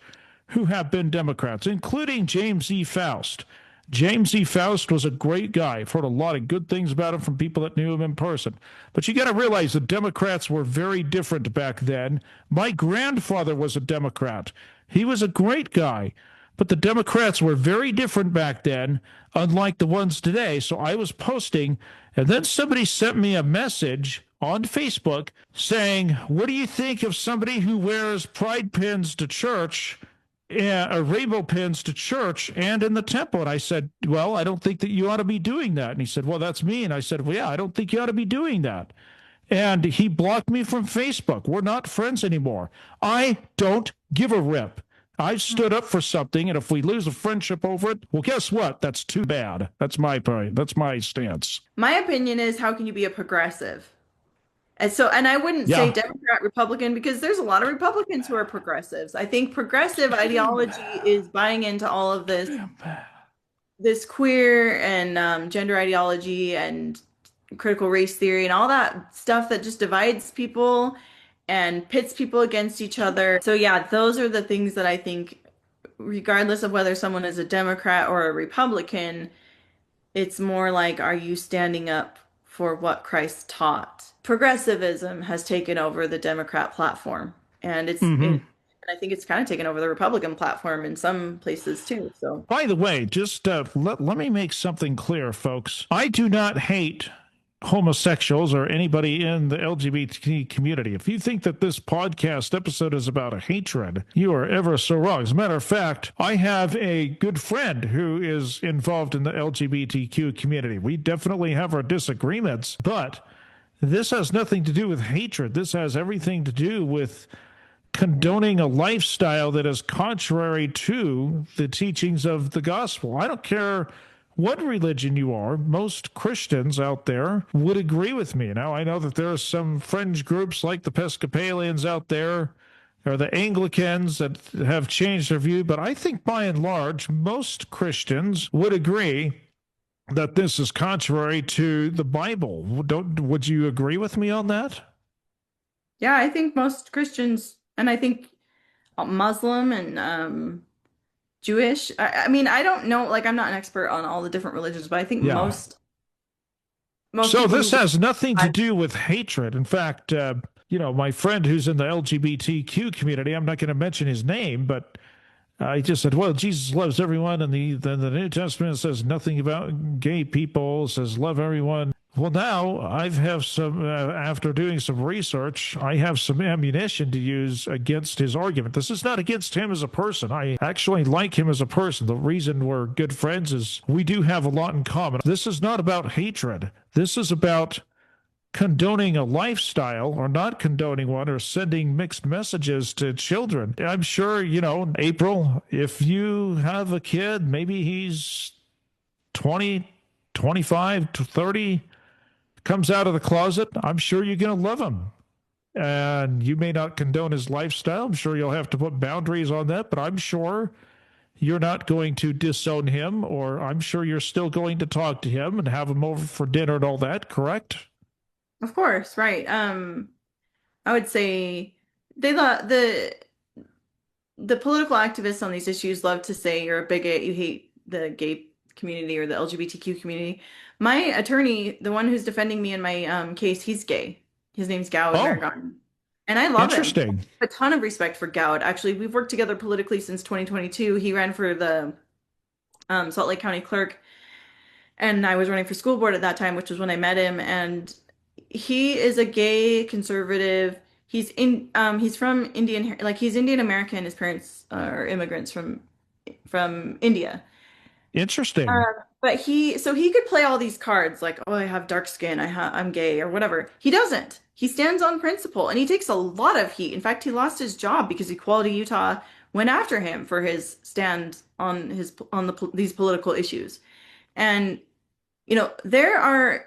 who have been Democrats, including James E. Faust. James E. Faust was a great guy. I've heard a lot of good things about him from people that knew him in person. But you got to realize the Democrats were very different back then. My grandfather was a Democrat. He was a great guy. But the Democrats were very different back then, unlike the ones today. So I was posting, and then somebody sent me a message on Facebook saying, what do you think of somebody who wears pride pins to church, rainbow pins to church and in the temple? And I said, well, I don't think that you ought to be doing that. And he said, well, that's me. And I said, well, yeah, I don't think you ought to be doing that. And he blocked me from Facebook. We're not friends anymore. I don't give a rip. I stood up for something, and if we lose a friendship over it, well, guess what? That's too bad. That's my point. That's my stance. My opinion is, how can you be a progressive? And I wouldn't say Democrat, Republican, because there's a lot of Republicans who are progressives. I think progressive ideology is buying into all of this queer and gender ideology and critical race theory and all that stuff that just divides people and pits people against each other. So yeah, those are the things that I think, regardless of whether someone is a Democrat or a Republican, it's more like, are you standing up for what Christ taught? Progressivism has taken over the Democrat platform, and and I think it's kind of taken over the Republican platform in some places too. So, by the way, just let me make something clear, folks. I do not hate homosexuals or anybody in the LGBT community. If you think that this podcast episode is about a hatred, you are ever so wrong. As a matter of fact, I have a good friend who is involved in the LGBTQ community. We definitely have our disagreements, but this has nothing to do with hatred. This has everything to do with condoning a lifestyle that is contrary to the teachings of the gospel. I don't care what religion you are. Most Christians out there would agree with me. Now, I know that there are some fringe groups like the Episcopalians out there or the Anglicans that have changed their view, but I think by and large, most Christians would agree that this is contrary to the Bible. Would you agree with me on that? yeah, I think most Christians, and I think Muslim and Jewish. I mean, I don't know, like I'm not an expert on all the different religions, but I think most So this has nothing to do with hatred. In fact, my friend who's in the LGBTQ community, I'm not going to mention his name, but he just said, well, Jesus loves everyone, and the New Testament says nothing about gay people, says love everyone. Well, now after doing some research, I have some ammunition to use against his argument. This is not against him as a person. I actually like him as a person. The reason we're good friends is we do have a lot in common. This is not about hatred. This is about condoning a lifestyle or not condoning one or sending mixed messages to children. I'm sure, April, if you have a kid, maybe he's 20, 25 to 30, comes out of the closet, I'm sure you're going to love him. And you may not condone his lifestyle. I'm sure you'll have to put boundaries on that, but I'm sure you're not going to disown him, or I'm sure you're still going to talk to him and have him over for dinner and all that, correct? Of course, right. I would say the political activists on these issues love to say you're a bigot, you hate the gay community or the LGBTQ community. My attorney, the one who's defending me in my case, he's gay. His name's Gowd Maragon. And I love him. A ton of respect for Gowd. Actually, we've worked together politically since 2022. He ran for the Salt Lake County clerk, and I was running for school board at that time, which was when I met him. And he is a gay conservative. He's from Indian, like he's Indian American. His parents are immigrants from India. Interesting. But he could play all these cards like, oh, I have dark skin, I'm gay or whatever. He doesn't. He stands on principle and he takes a lot of heat. In fact, he lost his job because Equality Utah went after him for his stand on these political issues. And there's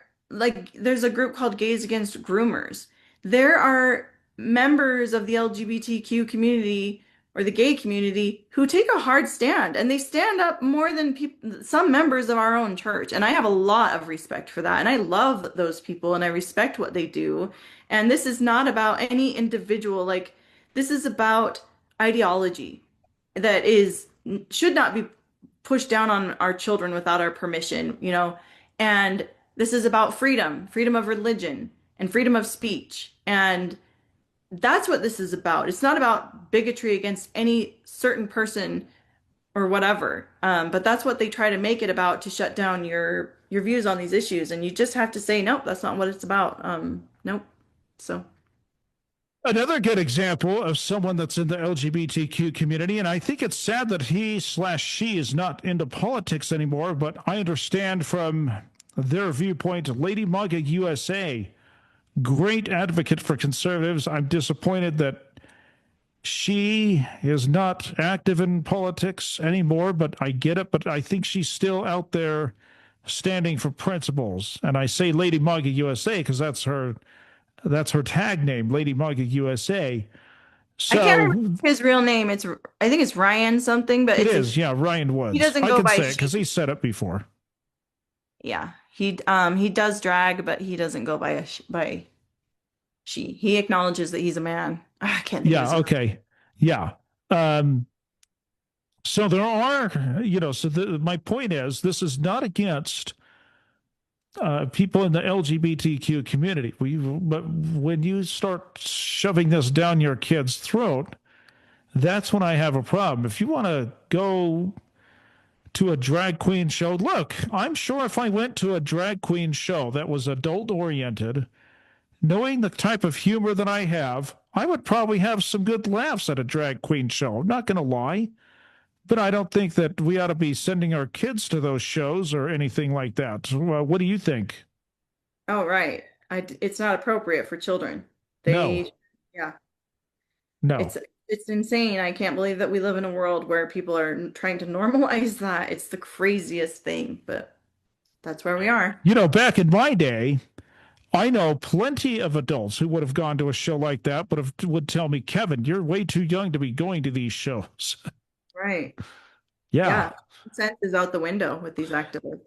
a group called Gays Against Groomers. There are members of the LGBTQ community or the gay community who take a hard stand, and they stand up more than some members of our own church. And I have a lot of respect for that. And I love those people and I respect what they do. And this is not about any individual, like this is about ideology that should not be pushed down on our children without our permission, and this is about freedom of religion and freedom of speech. And that's what this is about. It's not about bigotry against any certain person or whatever. But that's what they try to make it about, to shut down your views on these issues. And you just have to say, nope, that's not what it's about. Nope. So. Another good example of someone that's in the LGBTQ community, and I think it's sad that he/she is not into politics anymore, but I understand from their viewpoint, Lady MAGA USA, great advocate for conservatives. I'm disappointed that she is not active in politics anymore, but I get it. But I think she's still out there standing for principles. And I say Lady MAGA USA because that's her tag name, Lady MAGA USA. So I can't remember his real name. I think it's Ryan something, but yeah, Ryan Woods. He doesn't go by say it because he said it before. Yeah, he does drag, but he doesn't go by she. He acknowledges that he's a man. I can't. Yeah. Okay. Yeah. So there are, my point is, this is not against people in the LGBTQ community. But when you start shoving this down your kid's throat, that's when I have a problem. If you want to go to a drag queen show, look, I'm sure if I went to a drag queen show that was adult oriented, knowing the type of humor that I have, I would probably have some good laughs at a drag queen show. I'm not going to lie. But I don't think that we ought to be sending our kids to those shows or anything like that. What do you think? Oh, right. It's not appropriate for children. No. Yeah. No. It's insane. I can't believe that we live in a world where people are trying to normalize that. It's the craziest thing, but that's where we are. Back in my day, I know plenty of adults who would have gone to a show like that, but would tell me, Kevin, you're way too young to be going to these shows. Right. Yeah. Consent is out the window with these activists.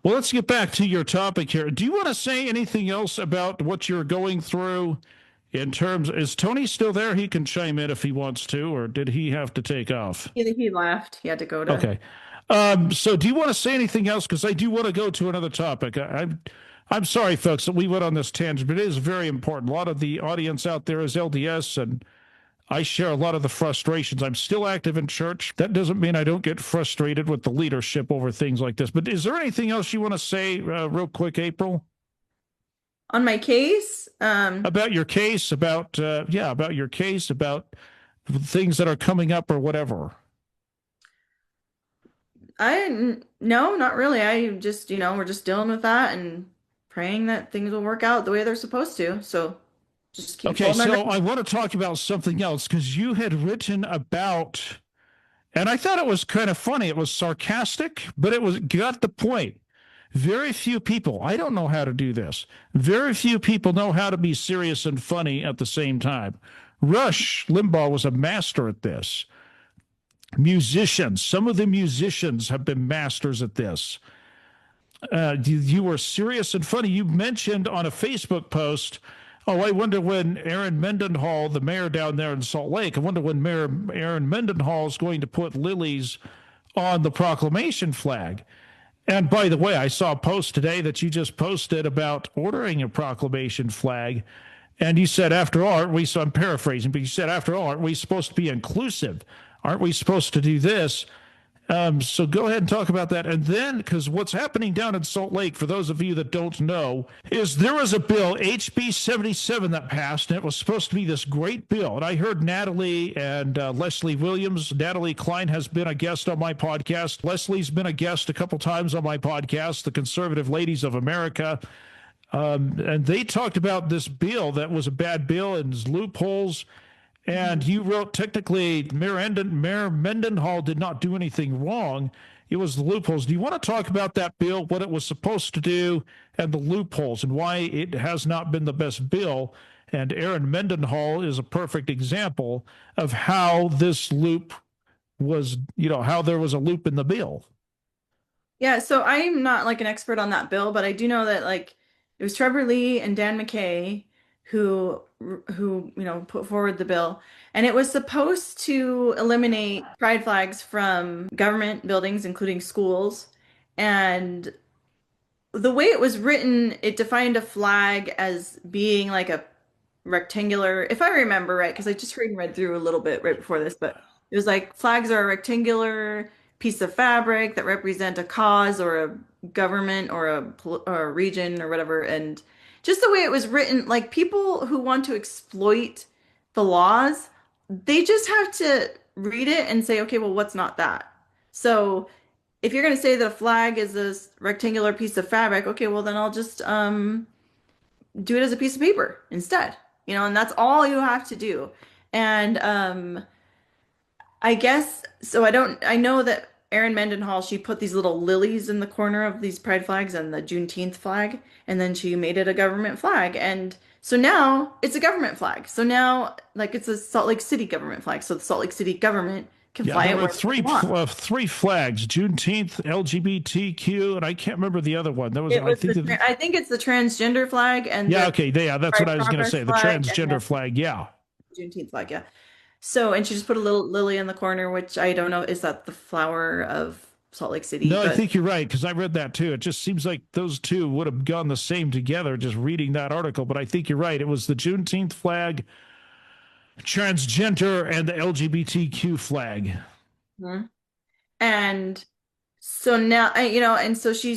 Well, let's get back to your topic here. Do you want to say anything else about what you're going through in terms, is Tony still there? He can chime in if he wants to, or did he have to take off? He left. He had to go to. Okay. So do you want to say anything else? Because I do want to go to another topic. I'm sorry, folks, that we went on this tangent, but it is very important. A lot of the audience out there is LDS, and I share a lot of the frustrations. I'm still active in church. That doesn't mean I don't get frustrated with the leadership over things like this. But is there anything else you want to say real quick, April? On my case? About your case, about your case, about things that are coming up or whatever. No, not really. I just, we're just dealing with that and praying that things will work out the way they're supposed to. So just keep okay, so I want to talk about something else because you had written about, and I thought it was kind of funny. It was sarcastic, but it got the point. Very few people, I don't know how to do this. Very few people know how to be serious and funny at the same time. Rush Limbaugh was a master at this. Musicians, some of the musicians have been masters at this. You were serious and funny. You mentioned on a Facebook post, I wonder when Aaron Mendenhall, the mayor down there in Salt Lake, I wonder when Mayor Aaron Mendenhall is going to put lilies on the proclamation flag. And by the way, I saw a post today that you just posted about ordering a proclamation flag. And you said, after all, so I'm paraphrasing, but you said, after all, aren't we supposed to be inclusive? Aren't we supposed to do this? So go ahead and talk about that. And then, because what's happening down in Salt Lake, for those of you that don't know, is there was a bill, HB 77, that passed, and it was supposed to be this great bill. And I heard Natalie and Leslie Williams. Natalie Klein has been a guest on my podcast. Leslie's been a guest a couple times on my podcast, the Conservative Ladies of America. And they talked about this bill that was a bad bill and loopholes. And you wrote, technically, Mayor Mendenhall did not do anything wrong. It was the loopholes. Do you want to talk about that bill, what it was supposed to do, and the loopholes, and why it has not been the best bill? And Aaron Mendenhall is a perfect example of how this loop was, how there was a loop in the bill. Yeah, so I'm not like an expert on that bill, but I do know that like it was Trevor Lee and Dan McKay who put forward the bill, and it was supposed to eliminate pride flags from government buildings, including schools. And the way it was written, it defined a flag as being like a rectangular, if I remember right, because I just read through a little bit right before this, but it was like flags are a rectangular piece of fabric that represent a cause or a government or a region or whatever. And just the way it was written, like people who want to exploit the laws, they just have to read it and say, okay, well, what's not that? So if you're going to say that a flag is this rectangular piece of fabric, okay, well, then I'll just do it as a piece of paper instead, and that's all you have to do. And I guess so. I know that Erin Mendenhall, she put these little lilies in the corner of these pride flags and the Juneteenth flag, and then she made it a government flag. And so now it's a government flag. So now, like, it's a Salt Lake City government flag. So the Salt Lake City government can fly it wherever they want. Three flags: Juneteenth, LGBTQ, and I can't remember the other one. I think it's the transgender flag and that's what I was going to say. The transgender flag, Juneteenth flag, yeah. So, and she just put a little lily in the corner, which I don't know, is that the flower of Salt Lake City? No, I think you're right, because I read that too. It just seems like those two would have gone the same together, just reading that article. But I think you're right. It was the Juneteenth flag, transgender, and the LGBTQ flag. Mm-hmm. And so now, and so she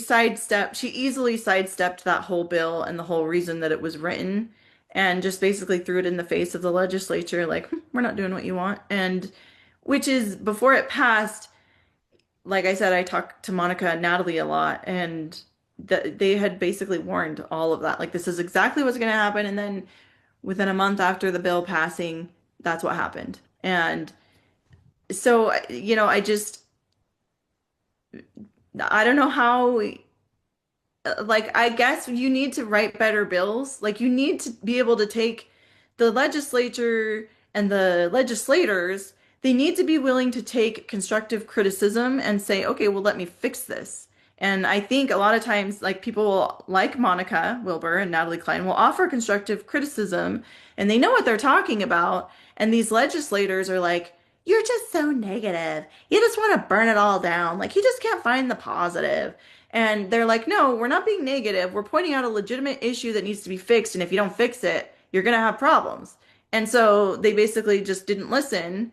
easily sidestepped that whole bill and the whole reason that it was written, and just basically threw it in the face of the legislature, like, we're not doing what you want. And which is, before it passed, like I said, I talked to Monica and Natalie a lot, and they had basically warned all of that. Like, this is exactly what's going to happen. And then within a month after the bill passing, that's what happened. And so, I don't know how. Like, I guess you need to write better bills. Like, you need to be able to take the legislature and the legislators, they need to be willing to take constructive criticism and say, okay, well, let me fix this. And I think a lot of times, like, people like Monica Wilbur and Natalie Klein will offer constructive criticism, and they know what they're talking about. And these legislators are like, you're just so negative. You just want to burn it all down. Like, you just can't find the positive. And they're like, no, we're not being negative. We're pointing out a legitimate issue that needs to be fixed. And if you don't fix it, you're going to have problems. And so they basically just didn't listen.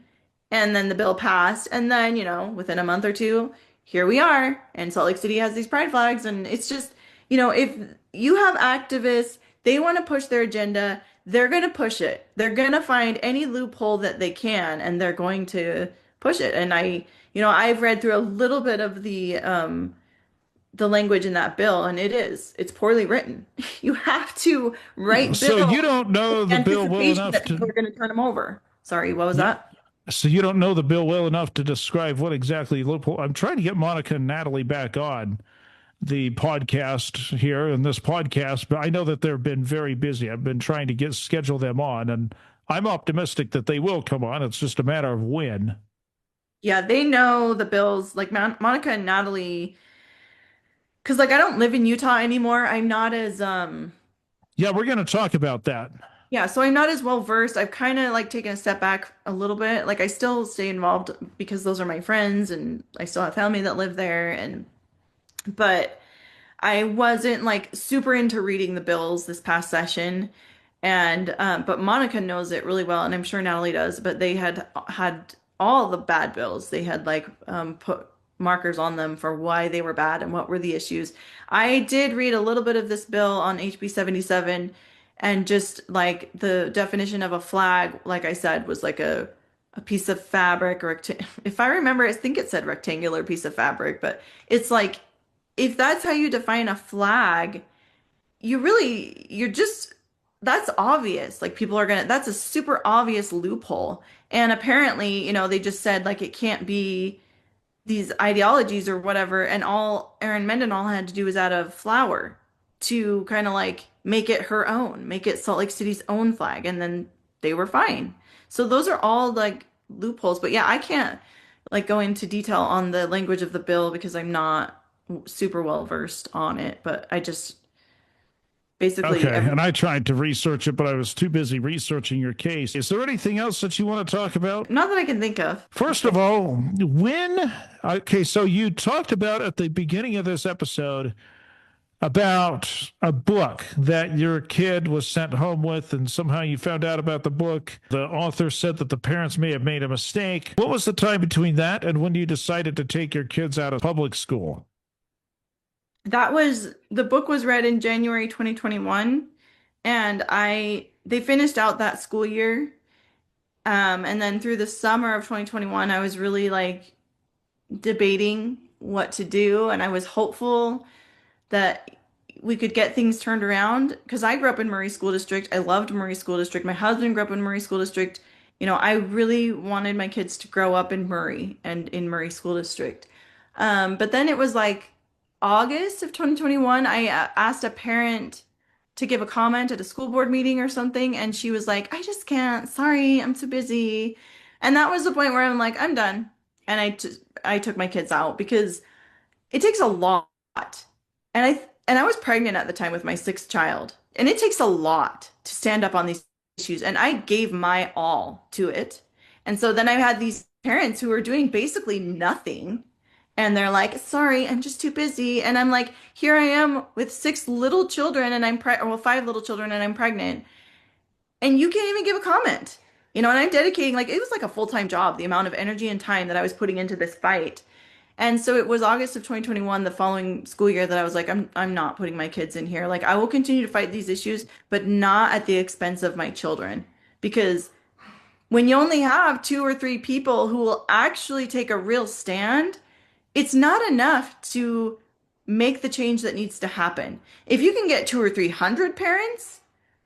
And then the bill passed. And then, within a month or two, here we are. And Salt Lake City has these pride flags. And it's just, if you have activists, they want to push their agenda, they're going to push it. They're going to find any loophole that they can, and they're going to push it. And I've read through a little bit of the language in that bill, and it's poorly written. You have to write bills. So you don't know the bill well enough to. We're going to turn them over. Sorry, what was that? So you don't know the bill well enough to describe what exactly loophole. I'm trying to get Monica and Natalie back on the podcast here in this podcast, but I know that they've been very busy. I've been trying to schedule them on, and I'm optimistic that they will come on. It's just a matter of when. Yeah, they know the bills. Like Monica and Natalie. Because, like, I don't live in Utah anymore. I'm not as, Yeah, we're going to talk about that. Yeah, so I'm not as well versed. I've kind of, like, taken a step back a little bit. Like, I still stay involved because those are my friends, and I still have family that live there. But I wasn't, like, super into reading the bills this past session. And, but Monica knows it really well, and I'm sure Natalie does. But they had all the bad bills. They had, like, markers on them for why they were bad and what were the issues. I did read a little bit of this bill on HB 77, and just like the definition of a flag, like I said, was like a piece of fabric, or if I remember, I think it said rectangular piece of fabric, but it's like, if that's how you define a flag, you're just, that's obvious. Like people are gonna, that's a super obvious loophole. And apparently, they just said like it can't be these ideologies or whatever. And all Erin Mendenhall had to do was add a flower to kind of like make it her own, make it Salt Lake City's own flag. And then they were fine. So those are all like loopholes. But yeah, I can't like go into detail on the language of the bill because I'm not super well versed on it. But I just basically Okay, and I tried to research it, but I was too busy researching your case. Is there anything else that you want to talk about? not that I can think of. First of all, so you talked about at the beginning of this episode about a book that your kid was sent home with, and somehow you found out about the book. The author said that the parents may have made a mistake. What was the time between that and when you decided to take your kids out of public school? The book was read in January 2021, and they finished out that school year. And then through the summer of 2021, I was really like debating what to do, and I was hopeful that we could get things turned around because I grew up in Murray School District. I loved Murray School District. My husband grew up in Murray School District. I really wanted my kids to grow up in Murray and in Murray School District. But then it was like August of 2021, I asked a parent to give a comment at a school board meeting or something, and she was like, I just can't. Sorry, I'm too busy. And that was the point where I'm like, I'm done. And I took my kids out because it takes a lot. And I was pregnant at the time with my sixth child. And it takes a lot to stand up on these issues. And I gave my all to it. And so then I had these parents who were doing basically nothing. And they're like, sorry, I'm just too busy. And I'm like, here I am with six little children and five little children and I'm pregnant. And you can't even give a comment. And I'm dedicating, like, it was like a full-time job, the amount of energy and time that I was putting into this fight. And so it was August of 2021, the following school year, that I was like, I'm not putting my kids in here. Like, I will continue to fight these issues, but not at the expense of my children. Because when you only have 2 or 3 people who will actually take a real stand, it's not enough to make the change that needs to happen. If you can get 200 or 300 parents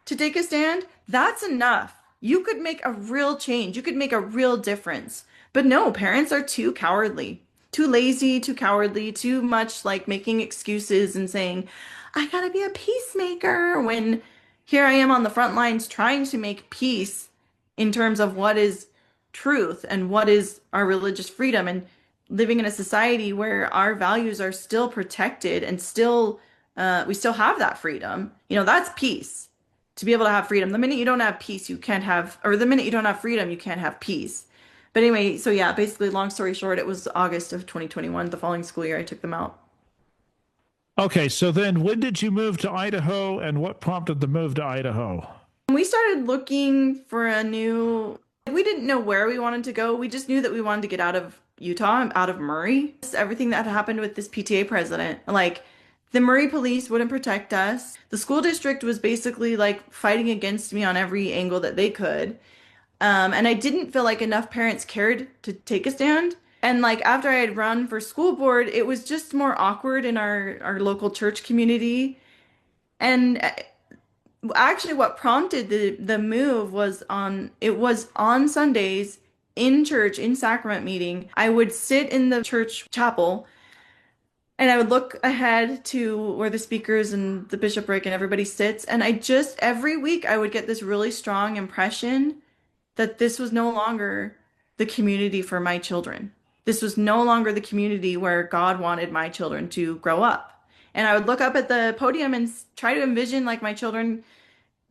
to take a stand, that's enough. You could make a real change. You could make a real difference. But no, parents are too cowardly, too lazy, too cowardly, too much like making excuses and saying, I gotta be a peacemaker, when here I am on the front lines trying to make peace in terms of what is truth and what is our religious freedom, and living in a society where our values are still protected and still we still have that freedom. That's peace. To be able to have freedom. The minute you don't have peace, you can't have, or the minute you don't have freedom, you can't have peace. But anyway, so yeah, basically, long story short, it was August of 2021, the following school year, I took them out. Okay, so then when did you move to Idaho, and what prompted the move to Idaho? We started looking for we didn't know where we wanted to go. We just knew that we wanted to get out of Utah, out of Murray. Everything that happened with this PTA president, like the Murray police wouldn't protect us. The school district was basically like fighting against me on every angle that they could. And I didn't feel like enough parents cared to take a stand. And like after I had run for school board, it was just more awkward in our local church community. And actually what prompted the move was on Sundays in church, in sacrament meeting. I would sit in the church chapel and I would look ahead to where the speakers and the bishopric and everybody sits. And every week I would get this really strong impression that this was no longer the community for my children. This was no longer the community where God wanted my children to grow up. And I would look up at the podium and try to envision like my children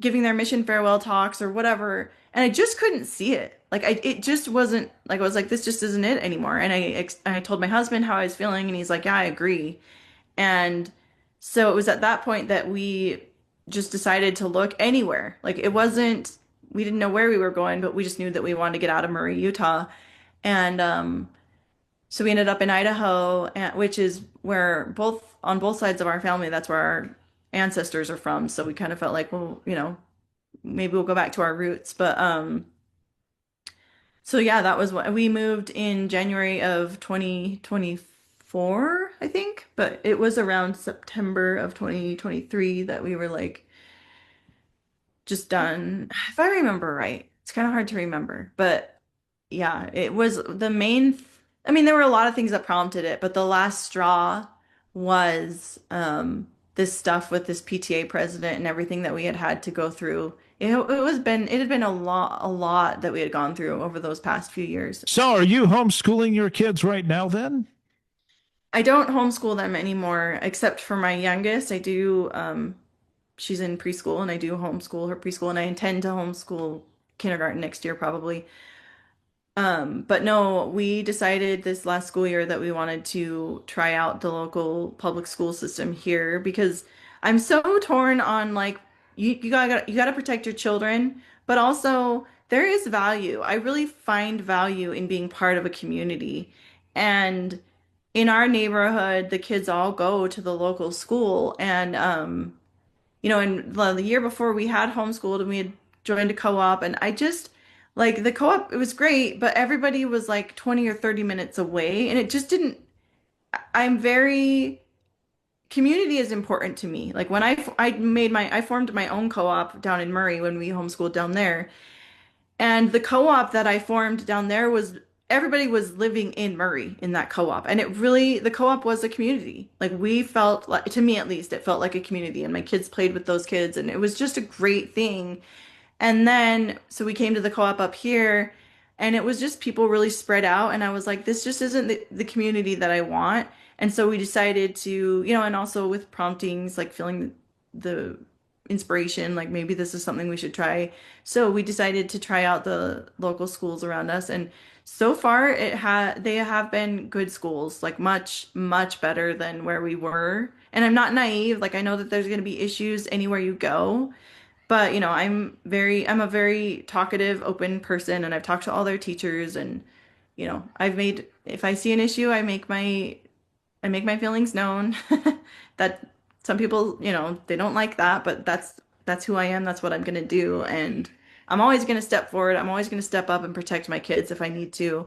giving their mission farewell talks or whatever. And I just couldn't see it. Like it just wasn't like, I was like, this just isn't it anymore. And I told my husband how I was feeling, and he's like, yeah, I agree. And so it was at that point that we just decided to look anywhere. Like we didn't know where we were going, but we just knew that we wanted to get out of Murray, Utah. And So we ended up in Idaho, which is where on both sides of our family, that's where our ancestors are from. So we kind of felt like, well, maybe we'll go back to our roots. But so yeah, that was what we moved in January of 2024, I think. But it was around September of 2023 that we were like just done, if I remember right. It's kind of hard to remember, but yeah, it was the main. I mean, there were a lot of things that prompted it, but the last straw was this stuff with this PTA president and everything that we had had to go through. It had been a lot that we had gone through over those past few years. So, are you homeschooling your kids right now then? I don't homeschool them anymore, except for my youngest. I do. She's in preschool, and I do homeschool her preschool, and I intend to homeschool kindergarten next year probably. But no, we decided this last school year that we wanted to try out the local public school system here because I'm so torn on like you gotta protect your children, but also there is value. I really find value in being part of a community. And in our neighborhood, the kids all go to the local school and and the year before we had homeschooled and we had joined a co-op and I just like the co-op, it was great, but everybody was like 20 or 30 minutes away and it just didn't. I'm very Community is important to me. Like when I formed my own co-op down in Murray when we homeschooled down there. And the co-op that I formed down there was everybody was living in Murray in that co-op. And the co-op was a community. Like we felt like, to me at least, it felt like a community. And my kids played with those kids and it was just a great thing. And then, so we came to the co-op up here and it was just people really spread out. And I was like, this just isn't the community that I want. And so we decided to, and also with promptings, like feeling the inspiration, like maybe this is something we should try. So we decided to try out the local schools around us. And so far they have been good schools, like much, much better than where we were. And I'm not naive. Like I know that there's going to be issues anywhere you go. But, I'm a very talkative, open person and I've talked to all their teachers and, if I see an issue, I make my feelings known. That some people, they don't like that, but that's who I am. That's what I'm going to do. And I'm always going to step forward. I'm always going to step up and protect my kids if I need to.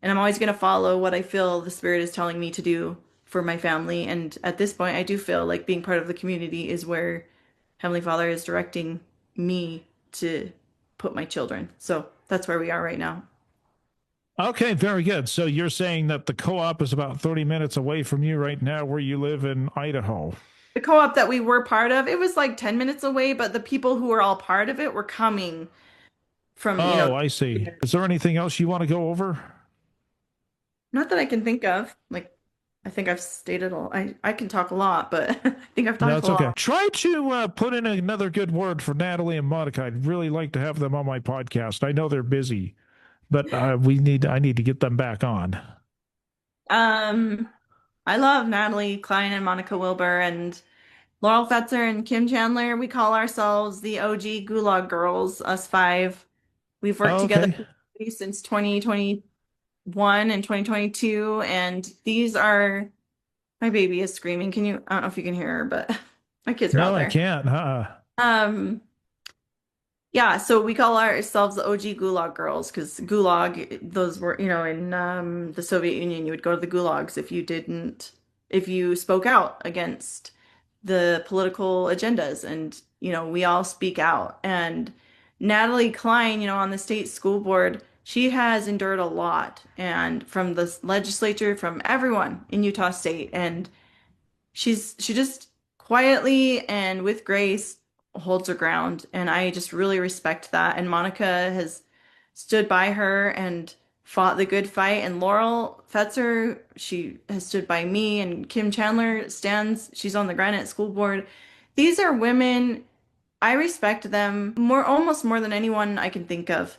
And I'm always going to follow what I feel the spirit is telling me to do for my family. And at this point, I do feel like being part of the community is where Heavenly Father is directing me to put my children. So that's where we are right now. Okay, very good. So you're saying that the co-op is about 30 minutes away from you right now where you live in Idaho. The co-op that we were part of, it was like 10 minutes away, but the people who were all part of it were coming from, Oh, I see. Is there anything else you want to go over? not that I can think of. Like, I think I've stated all. I can talk a lot, but I think I've talked That's a lot. okay. Try to put in another good word for Natalie and Monica. I'd really like to have them on my podcast. I know they're busy, but I need to get them back on. Um, I love Natalie Klein and Monica Wilbur and Laurel Fetzer and Kim Chandler. We call ourselves the OG Gulag Girls, us five. We've worked together Okay. since 2021 and 2022, and these are my baby is screaming. I don't know if you can hear her, but my kids are out No, I there. can't. Um, yeah, so we call ourselves the OG Gulag Girls because Gulag, those were, in the Soviet Union, you would go to the gulags if you spoke out against the political agendas. And, we all speak out. And Natalie Klein, on the state school board, she has endured a lot and from the legislature, from everyone in Utah State. And she just quietly and with grace holds her ground, and I just really respect that. And Monica has stood by her and fought the good fight, and Laurel Fetzer, she has stood by me, and Kim Chandler she's on the Granite School Board. These are women. I respect them almost more than anyone I can think of,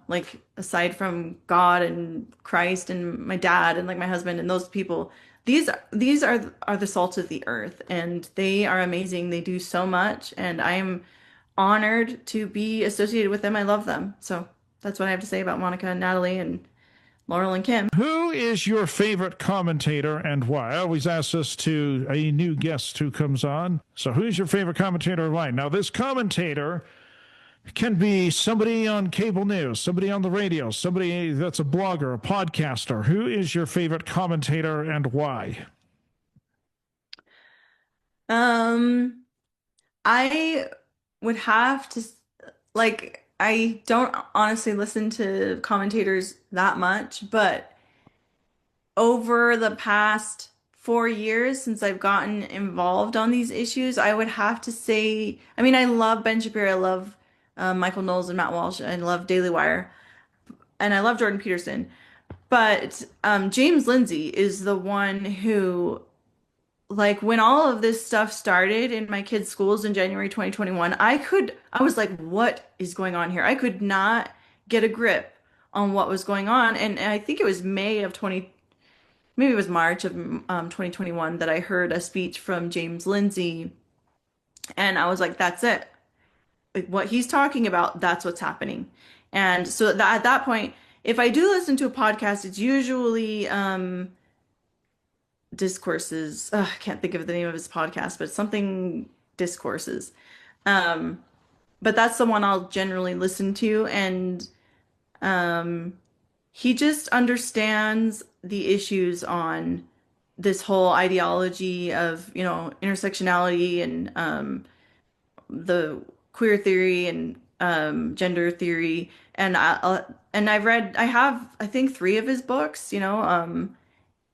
like aside from God and Christ and my dad and like my husband and those people. These are the salt of the earth and they are amazing. They do so much and I am honored to be associated with them. I love them. So that's what I have to say about Monica and Natalie and Laurel and Kim. Who is your favorite commentator and why? I always ask this to a new guest who comes on. So who's your favorite commentator and why? Now, this commentator can be somebody on cable news, somebody on the radio, somebody that's a blogger, a podcaster. Who is your favorite commentator and why? I would have to, like, I don't honestly listen to commentators that much, but over the past 4 years since I've gotten involved on these issues, I would have to say, I mean, I love Ben Shapiro, I love Michael Knowles and Matt Walsh, and I love Daily Wire, and I love Jordan Peterson. But James Lindsay is the one who, like, when all of this stuff started in my kids' schools in January 2021, I was like, what is going on here? I could not get a grip on what was going on. And I think it was maybe it was March of 2021 that I heard a speech from James Lindsay. And I was like, that's it. Like, what he's talking about, that's what's happening. And so at that point, if I do listen to a podcast, it's usually Discourses. I can't think of the name of his podcast, but it's something Discourses. But that's the one I'll generally listen to. And he just understands the issues on this whole ideology of, intersectionality and the queer theory and gender theory. And I have, I think, 3 of his books.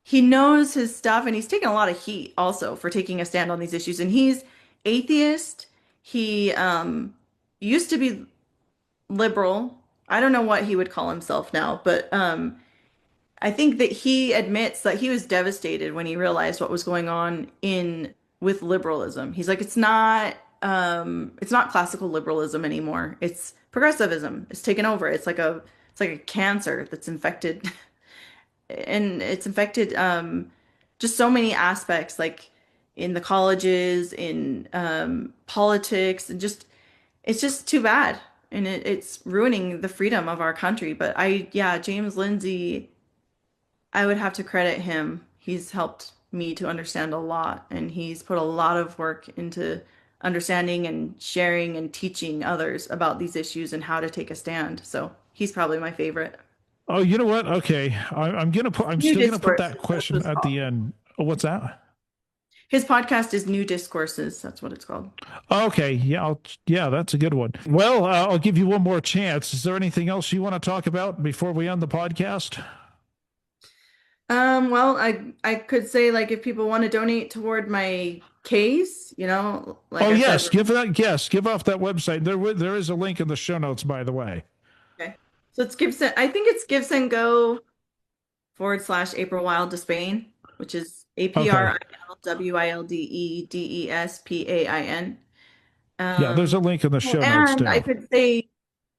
He knows his stuff, and he's taken a lot of heat also for taking a stand on these issues. And he's atheist. He used to be liberal. I don't know what he would call himself now, but I think that he admits that he was devastated when he realized what was going on with liberalism. He's like, it's not classical liberalism anymore. It's progressivism. It's taken over. It's like a cancer that's infected. And it's infected just so many aspects, like in the colleges, in politics, and it's just too bad. And it's ruining the freedom of our country. But James Lindsay, I would have to credit him. He's helped me to understand a lot, and he's put a lot of work into understanding and sharing and teaching others about these issues and how to take a stand. So he's probably my favorite. Oh, you know what? Okay. I'm still gonna put that question at the end. Oh, what's that? His podcast is New Discourses. That's what it's called. Okay. Yeah, that's a good one. Well, I'll give you one more chance. Is there anything else you want to talk about before we end the podcast? Well, I could say, like, if people want to donate toward my case, like yes, give off that website. There is a link in the show notes, by the way. Okay. So it's Gibson. I think it's Gibson Go /April Wilde Despain, which is APRILWILDEDESPAIN. Yeah, there's a link in the show notes. And I could say,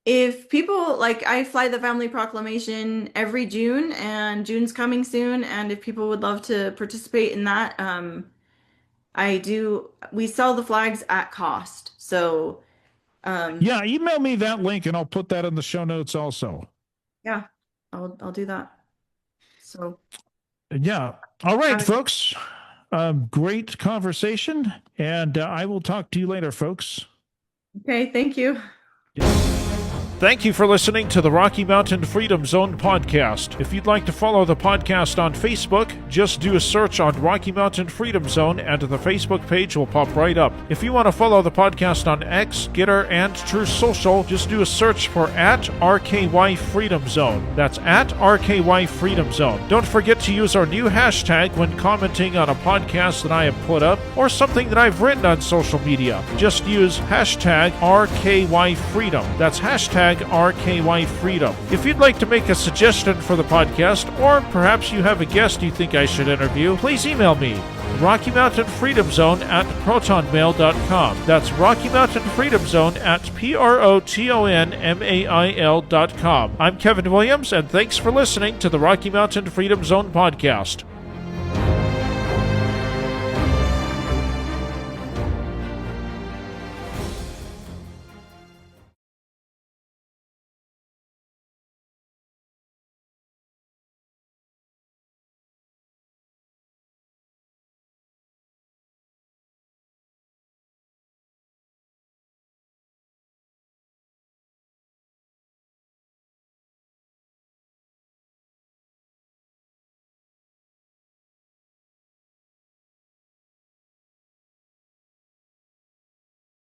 if people, like, I fly the Family Proclamation every June, and June's coming soon, and if people would love to participate in that, we sell the flags at cost. So email me that link and I'll put that in the show notes also. Yeah, I'll do that. So yeah. All right, folks. Great conversation, and I will talk to you later, folks. Okay, thank you. Thank you for listening to the Rocky Mountain Freedom Zone podcast. If you'd like to follow the podcast on Facebook, just do a search on Rocky Mountain Freedom Zone and the Facebook page will pop right up. If you want to follow the podcast on X, Gitter, and Truth Social, just do a search for @RKY Freedom Zone. That's @RKY Freedom Zone. Don't forget to use our new hashtag when commenting on a podcast that I have put up or something that I've written on social media. Just use #RKY Freedom. That's #RKY Freedom. If you'd like to make a suggestion for the podcast, or perhaps you have a guest you think I should interview, please email me, Rocky Mountain Freedom Zone @protonmail.com. That's Rocky Mountain Freedom Zone @PROTONMAIL.com. I'm Kevin Williams, and thanks for listening to the Rocky Mountain Freedom Zone podcast.